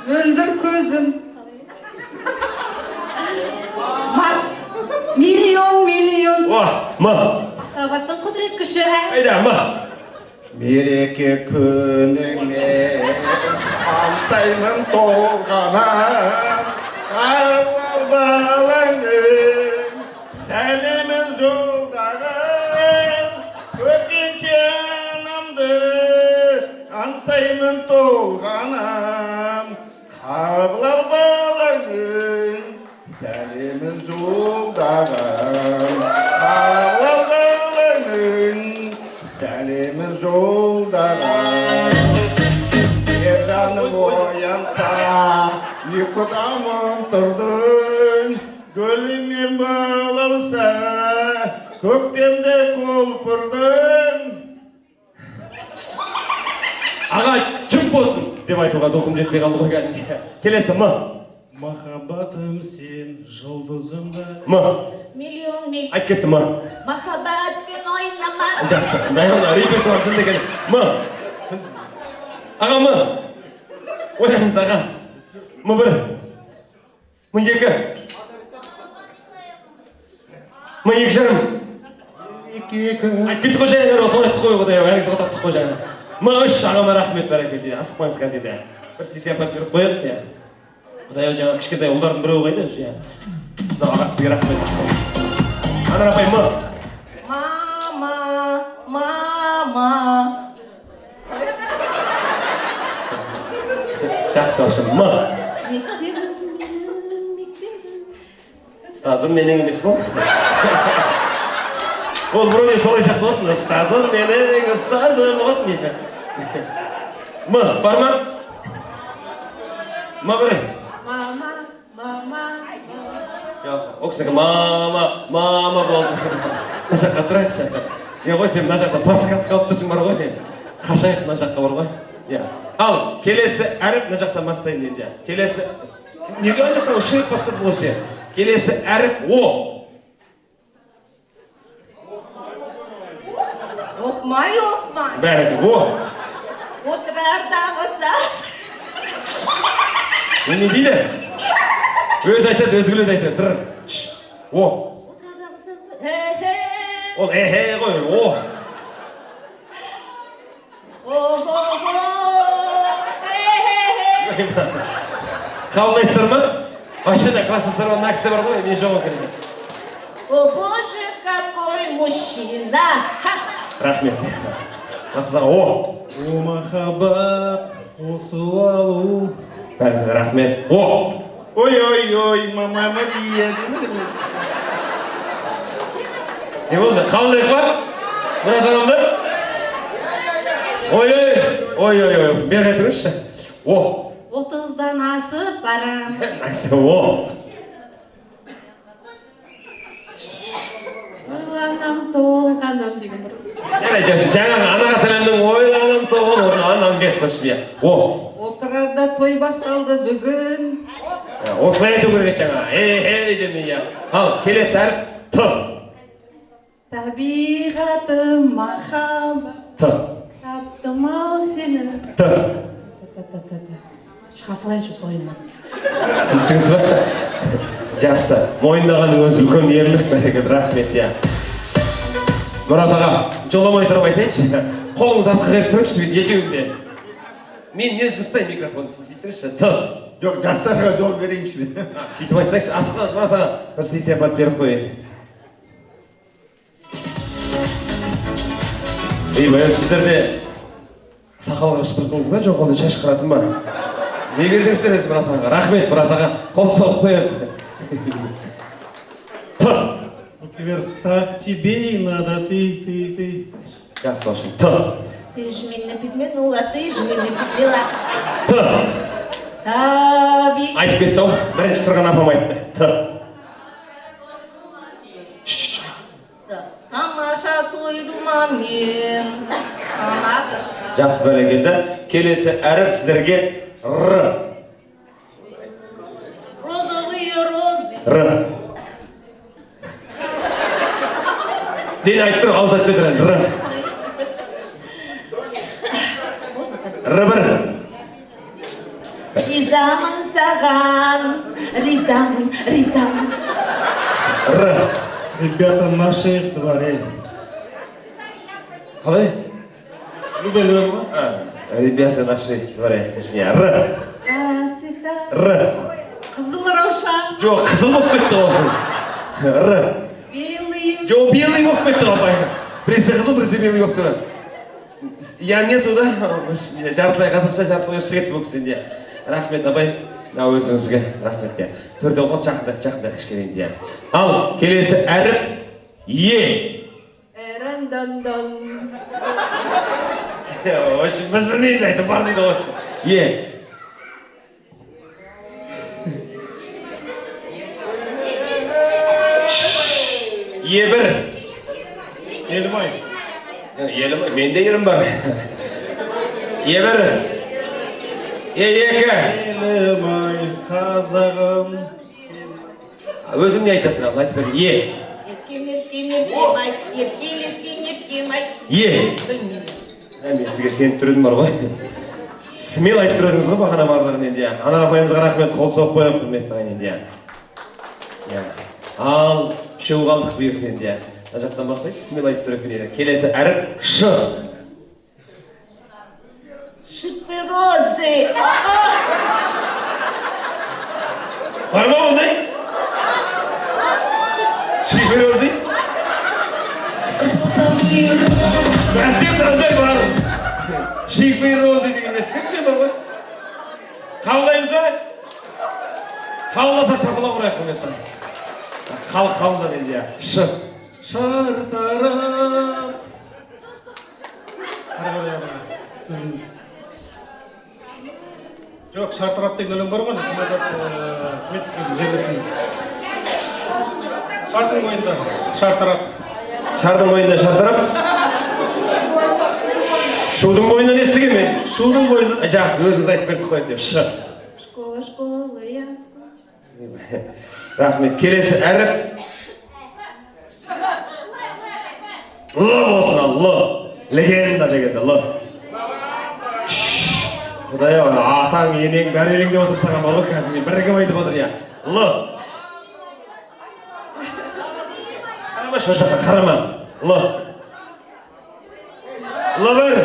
мөлдір көзім. Миллион. О, М. Махаббаттың құдірет күші. Айда, М. Мереке күніңе антаймын толғана, қабыл балаңның сәлемін жолдаған, көргенше анамды антаймын толғанам, қабыл балаңның сәлемін жолдаған, қабыл балаңның сәлемін жолдаған. Ержаным оянса, ұйқыдамын тұрдың, гүліңмен балауса, көктемде құлпырдың. Аға, жүп болсын деп айтуға духым жетпей қалды ғой кәдімгі. Келесі М. Махаббатым сен жұлдызымда. М. Миллион. Айтып кетті М. Махаббатпен ойнама. Жақсы. Дайында репертуар жынды екен. М. Аға М. Ойлаңыз аға. М1. М2. М2 жарым. Айтып кетті ғой жаңа, осыны айтты ғой құдай, әңгізді қотаптық қой жаңа. М3 ағама рахмет бәрекелді. Асықпаңыз қазір де. Бір сый-сияпат беріп қояды я. Құдай жаңа кішкентай ұлдардың біреуі қайда өзі я. Аға сізге рахмет. Анар апай М. Мама. Жақсы ашын М. Ұстазым менің емес бұл. Ол бұрын солай сияқты болатын. Ұстазым менің, ұстазым болатын еді. М. Бар ма? М1. Мама. Жоқ, ол кісіге мама болды. Мына жаққа тұрайықшы. Ғой сен мына жақта подсказка алып тұрсың бар ғой. Қашайық мына жаққа бар ғой. Ал, келесі әріп мына жақтан бастайын енді. Келесі... Неге ана жақтан шиық бастырды ғой сен? Келесі әріп О. Оқмай. Бәрі О. Отырардағы сақ. Не дейді? Өз айтады, өз күледі айтады. Бір. О. Отырардағы сақ. Ол ғой, О. Қабылдайсыздар ма? Вообще-то класстастар бар, накісі бар ғой, не жоқ екен. О боже, какой мужчина! Рахмет. Насыдағы О. О махаббат, қосып алу. Бәрі рахмет. О. Ой, мама Мария. Не болды? Қабылдайық ба? Мұрат ағамды? Ой, бері қайтырыңызшы. О. 30-дан асып барам. Накісі О. Ойланам, толғанам деген бір. Жаңағы анаға сәлемнің ойланам тоғын орны анам кетті шыбия. О. Отырарда той басталды бүгін. Осылай айту керек жаңа. Демей я. Ал, келесі әріп Т. Табиғатым махаббат. Т. Таптым ау сені. Т. Шыға салайыншы сойыннан. Түсініктіңіз ба? Жақсы. Мойындағаның өзі үлкен ерлік бәрекелді, рахмет я. Мұрат аға, жоламай тұрып айтайыншы. Қолыңызды артқа қайырып тұрыңызшы, екеуіңде. Мен өзім ұстайын микрофонды, сіз бүйтіңізші. Т. Жоқ, жастарға жол берейінші мен. Сөйтіп айтсайшы, асықпаңыз Мұрат аға. Бір сый-сияпат беріп қойын. Баяғы сіздерде сақалға шыпыртыңыз ба, жоқ онда шаш қыратын ба? Не бердіңіздер өзі Мұрат аға? Рахмет Мұрат аға. Қол соғып қояды. Так тебе и надо, ты. Жақсы olsun. Т. Ты ж меня подменула, ты ж меня подвела. Т. Таби. Айтып кетті ау. Бірінші тұрған апам айтты. Т. Тамаша тойды мен. Анады. Жақсы бәрекелді. Келесі әріп сіздерге Р. Розовые розы. Р. Дейін айтып тұр, ауыз айтып кетір. Р. Р1. Ризамын саған, ризамын, ризамын. Р. Ребята, наши их дворе. Қалай? Любили его? Ребята наши дворе. Р. Красита. Р. Қызыл раушан. Жоқ, қызыл болып кетті ғой. Р. Белый. Жоқ, белый болып кетті ғой. Біресе қызыл, біресе белый болып тұр. Я нету, да? Жартылай қазақша, жартылай орысша кетті бұл кісі. Рахмет, абай. Өзіңізге рахмет. Төрде оқып, жақында кішкене. Ал, келесі әріп Е. Эрендандан. Очень, біз білмейміз айтып бар дейді ғой. Е. Е1. Елмай. Елім, менде елім бар. Е1. Е2. Елмай, қазағым. Өзің не айтасың, ал айтып бер. Е. Еркем-ай, еркем-ай. Е. Білмеймін. Мен сізге сеніп түрдім бар ғой. Смел айтып тұрдыңыз ғой бағана барлығын енді. Анар апайымызға рахмет, қол соғып қояйық құрметті ағайын енді. Ал, үшеу қалдық бұйырсын енді. Мына жақтан бастайық, смел айтып тұр екен. Келесі әріп Ш. Шиперозы. Бар ма ондай? Шиферозы? Бәсен тұрандай бар. Шиферозы деген естіп бар ғой? Қабылдаймыз ба? Қабылдаса шапалау ұрайық құрметті. Қабылдан енді. Ш. Шартарап. Жоқ, шартарап деген өлең бар ғой, жерлесіміз. Шардың ойында, шартарап. Шардың ойында шартарап. Шудың бойынан естіген мен. Шудың бойында. Жақсы, өзіңіз айтып бердік қой әйтеуір. Ш. Школа, ясно. Рахмет. Келесі әріп Л болсын, Л. Легенда дегенде, Л. Құдай ау, атаң, енең, бәрі елеңдеп отырсаға малы кәдімге бірігіп айтып отыр, я. Л. Қарама, шо жаққа, қарама. Л. Л1.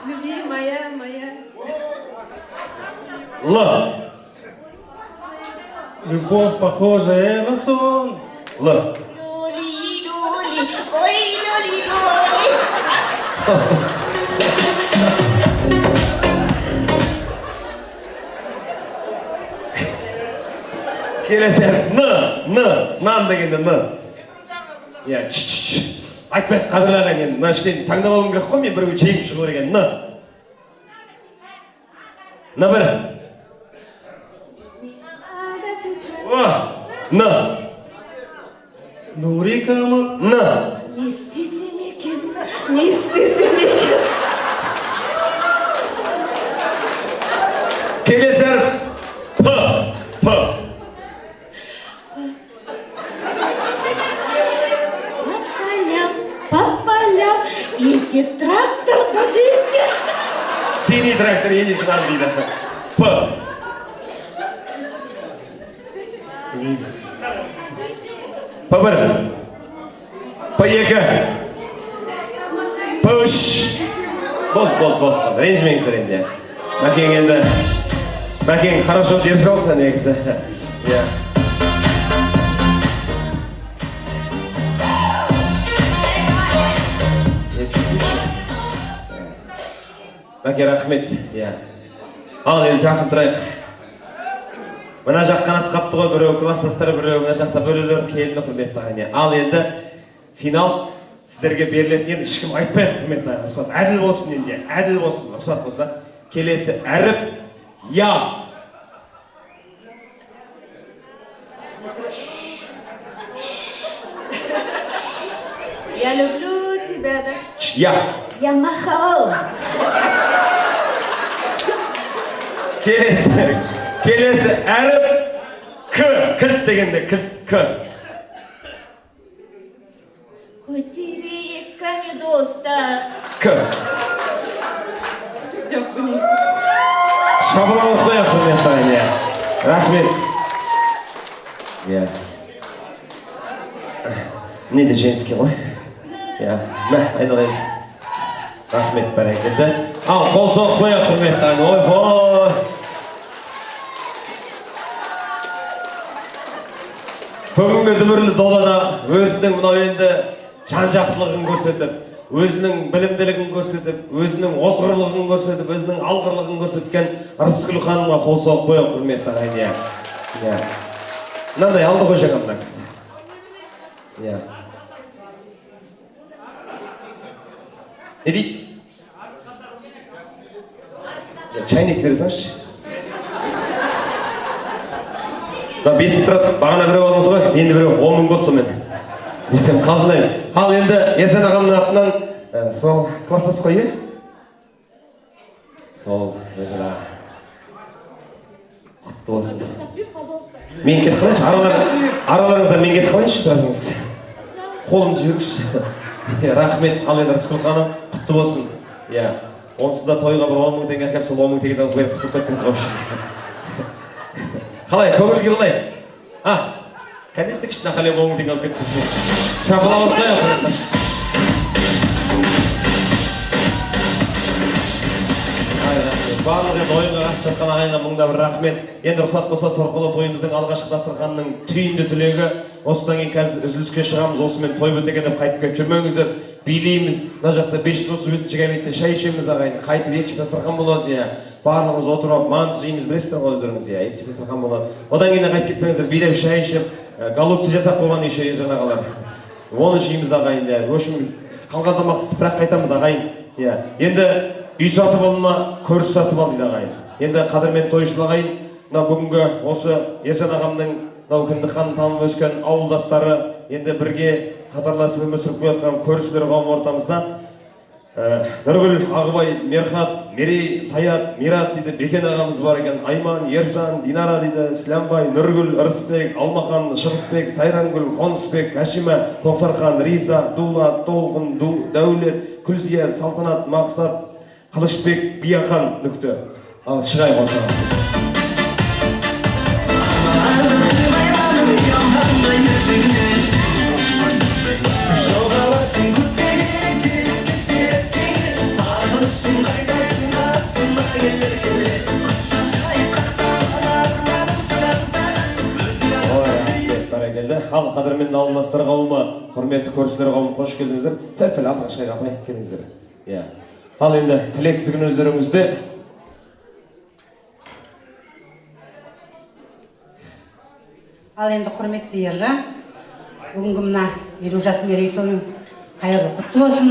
Любимая моя. Л. Любовь, похожая на сон. Л. Люли, люли, ой, люли, люли. Келесі Н. Нан дегенде Н. Я, айтпайды қадырлаған енді. Мына іштен таңдап алуым керек қой, мен біреуі жегіп шығу керек. Н. Н1. О, Н. Нурикамы. Н. Не істесем екен, не істесем екен. Келесі әріп П. По полям едет трактор подымет. Синий трактор едет к нам, видно. П. П1. П2. П3. Болды. Ренжімеңіздер енді. Мәкең енді. Мәкең хорошо держался негізі. Я. Мәке рахмет. Ал енді жақын тұрайық. Мына жақ қанат қапты ғой, біреу класстастар, біреу мына жақта бөлелер, келіні құрметті ағайын. Ал енді финал сіздерге берілетін енді ешкім айтпайық, құрметті ағайын, рұқсат. Әділ болсын енді, әділ болсын, рұқсат болса. Келесі әріп я. Я люблю тебя, да? Я. Я махал. Келесі әріп к. Кілт дегенде кілт к. Көтерейік кәне достар. К. Шабылан оқпайық, құрметті ағайын. Рахмет. Не де женский ғой? Мә, айналайын. Рахмет, бәрекелді. Ал, қол соқпайық, құрметті ағайын. Ой-хой. Бүгінгі дүбірлі додада өзінің мынау енді жан-жақтылығын көрсетіп, өзінің білімділігін көрсетіп, өзінің озғырлығын көрсетіп, өзінің алғырлығын көрсеткен Рыскүл ханымға қол соғып қояйық, құрметті ағайын. Мынандай алды ғой жаңа мына кісі. Не дейді? Чайник бере салшы. Бесіп тұрады, бағана біреу алдыңыз ғой, енді біреу 10 мың болды сонымен. Бесем қазынайын. Ал енді Ержан ағамның атынан сол класстас қой, е? Сол, Ержан аға. Құтты болсын. Мен кетіп қалайыншы, араларыңызда мен кетіп қалайыншы, тұрасыңыз. Қолымды жібергіші. Рахмет, ал енді Рыскүл ханым, құтты болсын. Онсыз да тойға бір 10 мың теңге әкеп, сол 10 мың теңгеден қойып құтты өттіңіз қойшы. Қалай, көңілге қалай? Конечно, кішкене қалем 10 мың теңге алып кетсін. Шапалақ отқайық. Барлығы енді ойынға қатысып жатқан ағайынға мыңда бір рахмет. Енді рұқсат болса торқалы тойымыздың алғашқы дастарханның түйінді түлегі. Осыдан кейін қазір үзіліске шығамыз, осымен той бітеге деп қайтып келіп жүрмеңіздер. Билейміз, мына жақта 535-ші кабинетте шай ішеміз ағайын, қайтып екінші дастархан болады. Барлығымыз отырып манты жейміз, білесіздер ғой өздеріңіз, екінші дастархан болады. Одан кейін қайтып кетпеңіздер, билеп шай ішіп, голубцы жасап қойған еще Ержан ағалар. Оны жейміз ағайын. В общем, қалған тамақты бірақ қайтамыз ағайын. Енді үй сатып алма, көріс сатып ал дейді ағайын. Енді қадірмен тойшыл ағайын, бүгінгі осы Ержан ағамның кіндік қанын тамып өскен ауылдастары енді бірге қатарласып өмір сүріп келе жатқан көршілер қауым ортамызда Нұргүл, Ағыбай, Мерхат, Мерей, Саят, Мират дейді, Бекен ағамыз бар екен. Айман, Ержан, Динара дейді, Сіләмбай, Нұргүл, Ырысбек, Алмахан, Шығысбек, Сайрангүл, Қонысбек, Әшима, Тоқтархан, Риза, Дулат, Толқын, Дәулет, Күлзия, Салтанат, Мақсат, Қылышбек, Бияқан нүкте. Ал шығайық осыған. Ал қадірмен ауылдастар қауымы, құрметті көршілер қауымы, қош келдіңіздер. Сәттілі алтыға шайға апай келіңіздер. Ал енді тілексіз күн өздеріңізде. Ал енді құрметті Ержан, бүгінгі мына 50 жас мерейтойың қайырлы құтты болсын.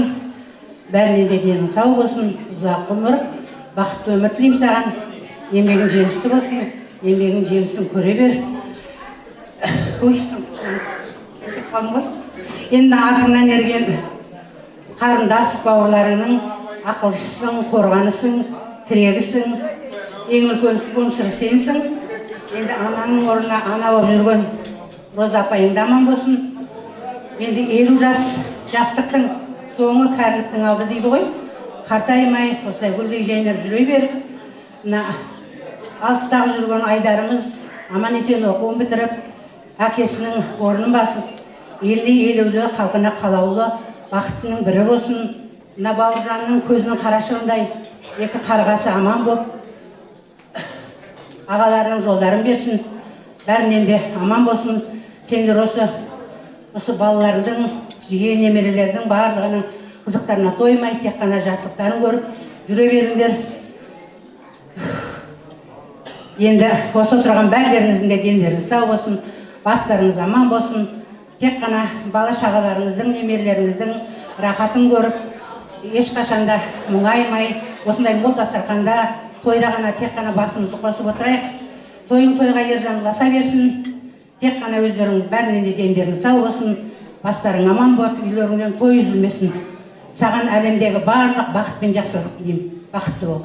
Бәрінен де денің сау болсын, ұзақ ғұмыр, бақытты өмір тілеймін саған. Еңбегің жемісті болсын, еңбегің жемісін көре бер. Енді артыңнан ерген қарындас бауырларының ақылшысың, қорғанысың, тірегісің, ең үлкен спонсор сенсің. Енді ананың орнына ана болып жүрген Роза апайың да аман болсын. Енді 50 жастықтың соңы кәріліктің алды дейді ғой. Қартаймай, осылай гүлдей жайнап жүре беріп, алыстағы жүрген айдарымыз аман есен оқуын бітіріп, әкесінің орнын басып, еліне елеулі, халқына қалаулы, бақыттының бірі болсын. Мына Бауыржанның көзінің қарашығындай екі қарғасы аман болып, ағаларының жолдарын берсін, бәрінен де аман болсын. Сендер осы балалардың, жиен немерелердің барлығының қызықтарына тоймай, тек қана жақсылықтарын көріп жүре беріңдер. Енді осы отырған бәрдеріңіздің де дендеріңіз сау болсын, бастарыңыз аман болсын. Тек қана бала шағаларыңыздың, немерелеріңіздің рахатын көріп, ешқашанда мұңаймай, осындай мол дастарханда тойда ғана тек қана басымызды қосып отырайық. Тойың тойға ержан ұласа берсін. Тек қана өздерің бәрінен де дендерің сау болсын. Бастарың аман болып, үйлеріңнен той үзілмесін. Саған әлемдегі барлық бақыт пен жақсылық тілеймін. Бақытты бол.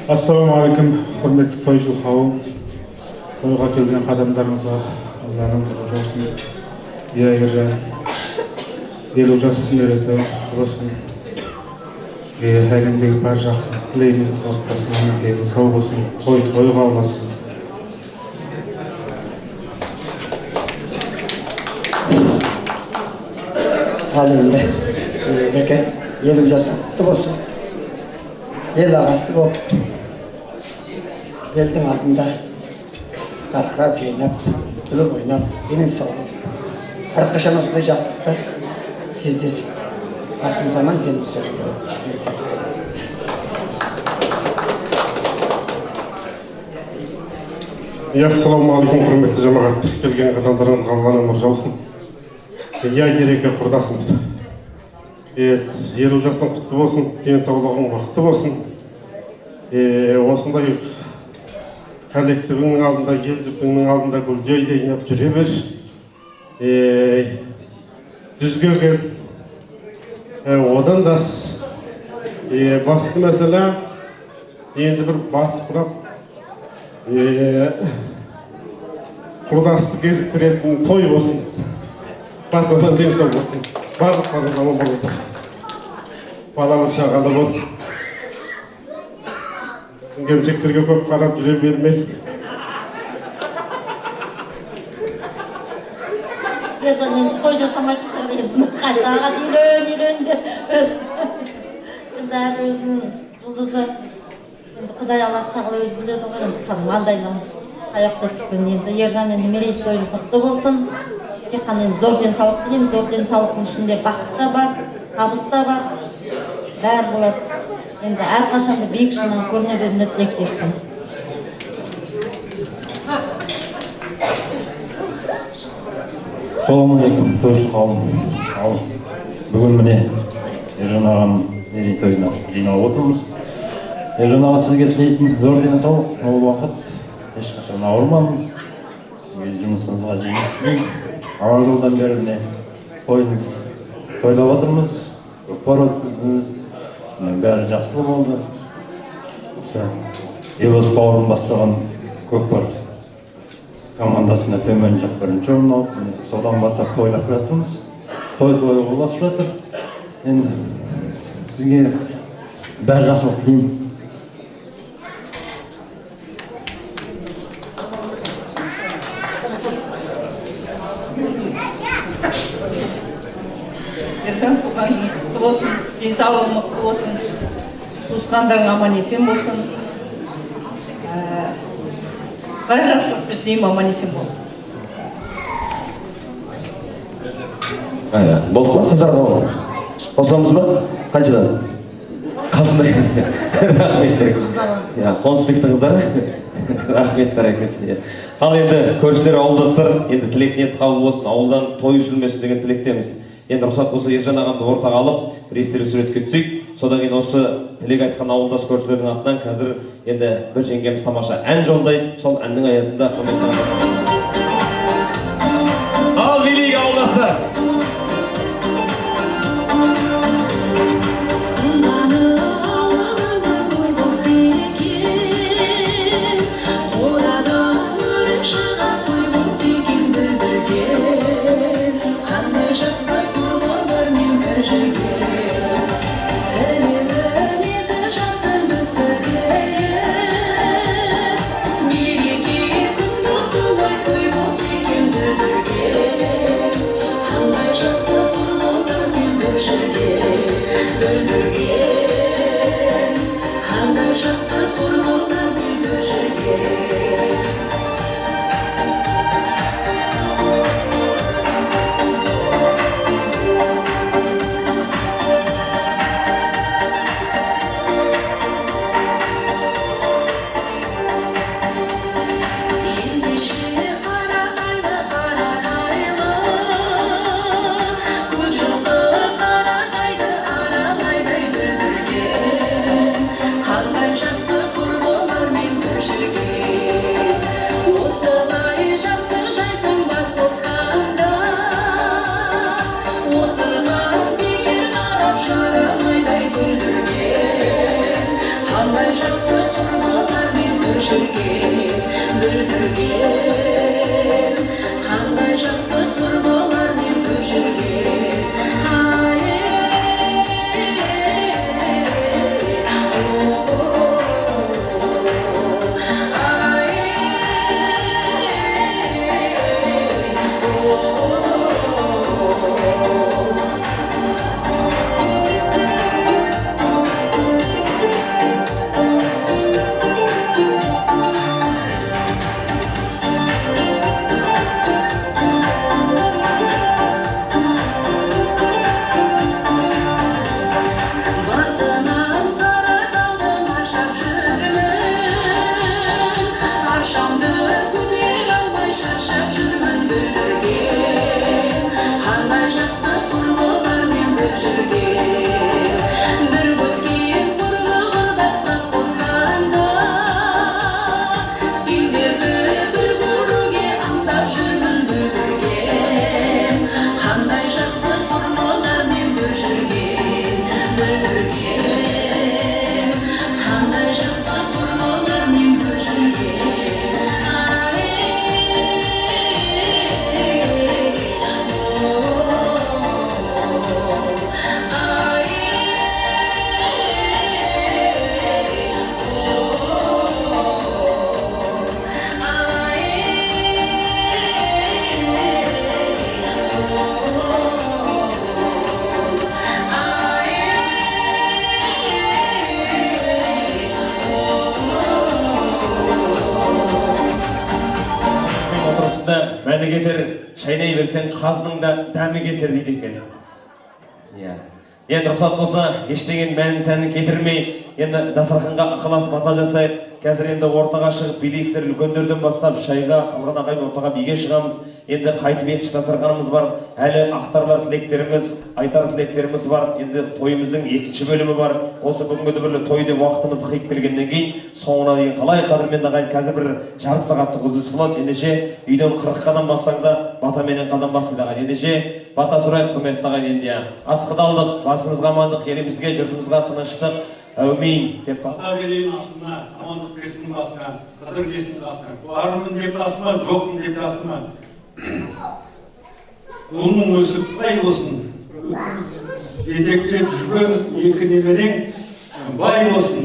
Ассалаумағалейкум, құрметті тойшыл қауым. Тойға келген қадамдарыңызға Алланың нұры жаусын. Иә, ержан, елу жас мереті болсын. Әлемдегі бар жақсылық тілеймін, отбасының дені сау болсын, тойға ұласын. Ал енді Беке, елу жасы құтты болсын. Ел ағасы болып, елдің алдында қарқырап, жайнап, күліп ойнап, денің сау болып, әрқашан осындай жақсылықта кездесіп, басымыз аман, деніміз сау болып. Ассалаумағалейкум, құрметті жамағат. Келген қадамдарыңызға Алланың нұры жаусын. Я ереке құрдасым. Елу жасың құтты болсын, денсаулығың бақытты болсын. Осындай коллективіңнің алдында, ел жұртыңның алдында гүлдей ойнап жүре бер. Дүзге кел. Одан да басты мәселе енді бір бас құрап, құрдасты кезіктіретін той болсын. Басынан денсау болсын. Барлықтарыңыз аман болыңыздар. Балаңыз шағалы бол. Келіншектерге көп қарап жүре бермей. Ержан енді той жасамайтын шығар енді. Қайтаға үйрен деп. Енді әр өзінің жұлдызы. Енді Құдай Аллах тағала өзі біледі ғой. Қандайдан аяқта түскен енді. Ержан енді мерейтойың құтты болсын. Тек қана зор денсаулық тілеймін. Зор денсаулықтың ішінде бақыт та бар, табыс та бар. Бәрі болады. Енді әрқашанда биік шыңнан көріне беруіне тілектеспін. Ассалаумағалейкум, тойшыл қауым. Бүгін міне Ержан ағаның мерейтойына жиналып отырмыз. Ержан аға, сізге тілейтін зор денсаулық, мол уақыт, ешқашан ауырмаңыз. Жұмысыңызға жеміс тілеймін. Ағын жылдан бері міне тойыңыз тойлап отырмыз, көкпар өткіздіңіз, бәрі жақсылы болды. Осы Елос бауырын бастаған көкпар командасына төмен жақ бірінші орын алып, содан бастап тойлап жатырмыз. Той ұласып жатыр. Енді сізге бәрі жақсылық тілеймін. Ержан туғаның құтты болсын, денсаулығың мықты болсын, туысқандарың аман есен болсын. Бар жақсылықты тілеймін, аман есен бол. Болды ма, қыздар қауым? Қосыламыз ба? Қаншадан? Қалсындай. Рахмет. Қонысбектің қыздары? Рахмет, бәрекет. Ал енді көршілер, ауылдастар, енді тілек ниет қабыл болсын, ауылдан той үзілмесін деген тілектеміз. Енді рұқсат болса Ержан ағамды ортаға алып, бір естелік суретке түсейік. Содан кейін осы тілек айтқан ауылдас көршілердің атынан қазір енді бір жеңгеміз тамаша ән жолдайды. Сол әннің аясында ал билейік ауылдастар. Мереке күн болсын, мәні кетер, шайнай берсең қазының да дәмі кетер дейді екен. Енді рұқсат болса, ештеген мәнін сәнін кетірмей, енді дастарханға ықылас бата жасайық. Қазір енді ортаға шығып, билейсіздер үлкендерден бастап шайға, Қамыран ағайын ортаға биге шығамыз. Енді қайтып екінші дастарханымыз бар. Әлі ақтарлар тілектеріміз, айтар тілектеріміз бар. Енді тойымыздың екінші бөлімі бар. Осы бүгінгі дүбірлі тойды уақытымызды қиып келгеннен кейін, соңына дейін қалай қадірмен ағайын қазір бір жарты сағаттық үзіліс болады. Ендеше үйден 40 қадам бассаң да батаменен қадам бас дейді ағайын. Ендеше бата сұрайық құрметті ағайын. Енді асқыдалдық, басымызға амандық, елімізге, жұртымызға тыныштық. Әумин деп бата берейін астына, амандық берсін басына, қыдыр берсін басына. Бармын деп асыма, жоқпын деп асыма. Құлының өсіп бай болсын. Жетектеп жүрген екі немерең бай болсын.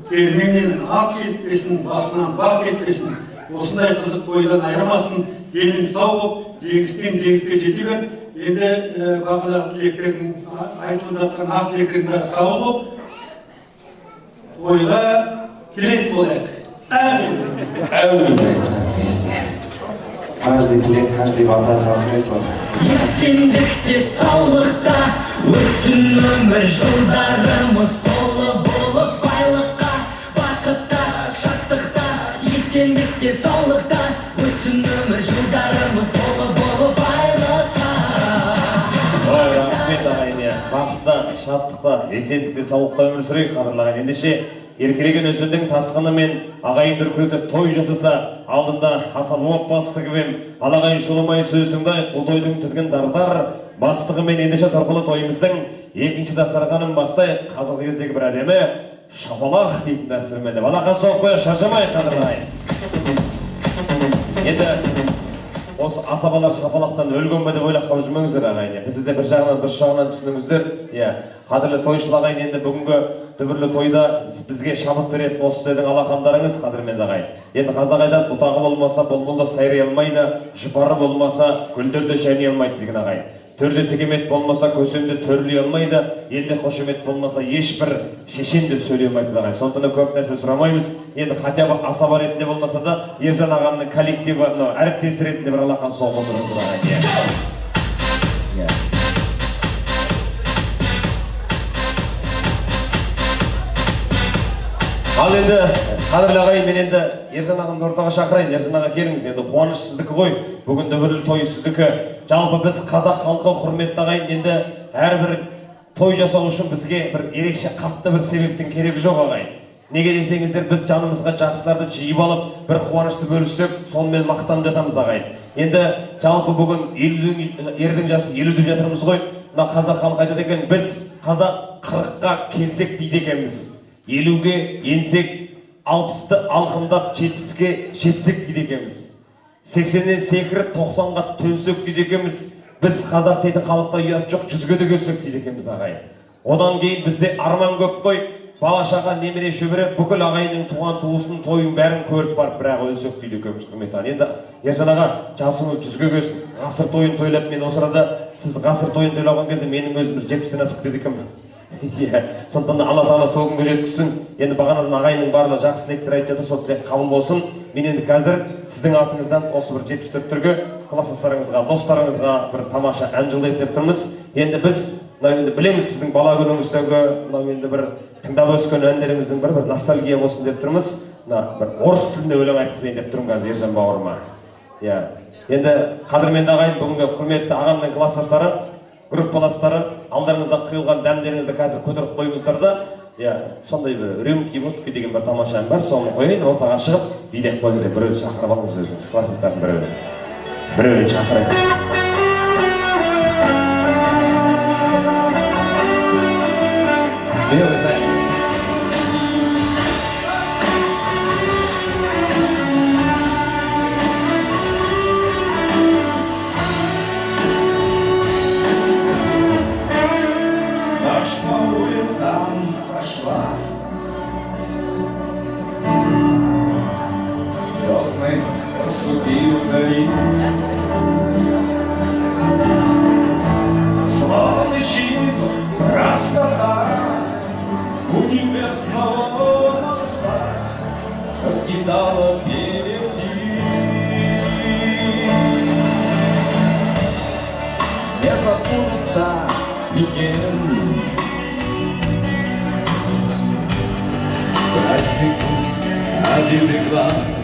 Келменнен ақ кетпесін, басынан бақ кетпесін. Осындай қызық тойдан айырмасын. Денің сау болып, жеңістен жеңіске жете бер. Енді бағанағы тілектердің айтылып жатқан ақ тілектердің бәрі қабыл болып, тойға келеді болайық. Әмин. Каждый тілек, каждый бата сасымыз бар. Естендікте саулықта өтсін өмір жылдарымыз, толы болып байлыққа, бақытта, шаттықта. Естендікте саулықта өтсін өмір жылдарымыз, толы болып байлыққа. Рахмет ағайын, бақытта, шаттықта, есендікте, саулықта өмір сүрейік қадірлаған. Ендеше еркелеген өзінің тасқыны мен ағайын дүркіретіп той жасаса, алдында аса буап бастығымен алағайын шулымай сөзіңді бұл тойдың тізгін дардар бастығымен ендеше торқылы тойымыздың екінші дастарханын бастайық. Қазіргі кездегі бір әдемі шапалақ дейтін дәстүрмен деп алақан соғып қойық, шаршамай қадірлаған. Енді осы асабалар шапалақтан өлген бе деп ойлап қалып жүрмеңіздер ағайын. Бізді де бір жағынан дұрыс жағынан түсініңіздер. Қадірлі тойшыл ағайын, енді бүгінгі дүбірлі тойда бізге шабыт беретін осы сіздің алақандарыңыз қадірмен ағайын. Енді қазақ айтады, бұтағы болмаса бұлбұл да сайрай алмайды, жұпары болмаса гүлдер де жайнай алмайды деген ағайын. Төрде текемет болмаса көсемде төрлей алмайды, елде қошемет болмаса ешбір шешен де сөйлей алмайды ағайын. Сондықтан көп нәрсе сұрамаймыз. Енді хотя бы асаба ретінде болмаса да Ержан ағамның коллективі, әріптесі ретінде бір алақан соғып отырыңыз ағайын. Ал енді қадірлі ағайын, мен енді Ержан ағамды ортаға шақырайын. Ержан аға келіңіз, енді қуаныш сіздікі ғой, бүгін дүбірлі той сіздікі. Жалпы біз қазақ халқы құрметті ағайын, енді әрбір той жасау үшін бізге бір ерекше қатты бір себептің керегі жоқ ағайын. Неге десеңіздер, біз жанымызға жақсыларды жиып алып, бір қуанышты бөліссек, сонымен мақтанып жатамыз ағайын. Енді жалпы бүгін ердің жасы 50 деп жатырмыз ғой. Мына қазақ халқы айтады екен, біз қазақ 40-қа келсек дейді екенбіз. 50-ге енсек, 60-ты алқымдап 70-ке жетсек дейді екенбіз. 80-нен секіріп 90-ға төнсек дейді екенбіз. Біз қазақ дейді халықта ұят жоқ, 100-ге де келсек дейді екенбіз ағайын. Одан кейін бізде арман көп қой, бала-шаға, немере шөбере бүкіл ағайынның туған туысының тойын бәрін көріп барып, бірақ өлсек дейді екенбіз құрметті ағайын. Енді Ержан аға, жасыңыз 100-ге келсін. Ғасыр тойын тойлап, мен осы арада сіз ғасыр тойын тойлаған кезде менің өзім 70-тен асып кетеді екенмін. Сондықтан Алла Тағала сол күнге жеткізсін. Енді бағанадан ағайынның барлығы жақсы тілектер айтып жатыр, сол тілек қабыл болсын. Мен енді қазір сіздің атыңыздан осы бір 74 түрге класстастарыңызға, достарыңызға бір тамаша ән жолдайық деп тұрмыз. Енді біз енді білеміз сіздің бала күніңіздегі енді бір тыңдап өскен әндеріңіздің бір ностальгия болсын деп тұрмыз. Бір орыс тілінде өлең айтқызайын деп тұрмын қазір Ержан бауырыма. Енді қадірменді ағайын, бүгінгі құрметті ағамның класстастары, группаластары, алдарыңызда құйылған дәмдеріңізді қазір көтеріп қойыңыздар да, сондай бір үрем кибуртки деген бір тамаша ән бар, соны қойын, ортаға шығып билеп қойыңыз, біреуді шақырып алыңыз өзіңіз, класстастардың біреуін шақырыңыз. Белый танец. Ночь по улицам прошла, звездный поступил цариц, славный чизм, простота у небесного моста раскидала перья птиц. празднику обиды глаз.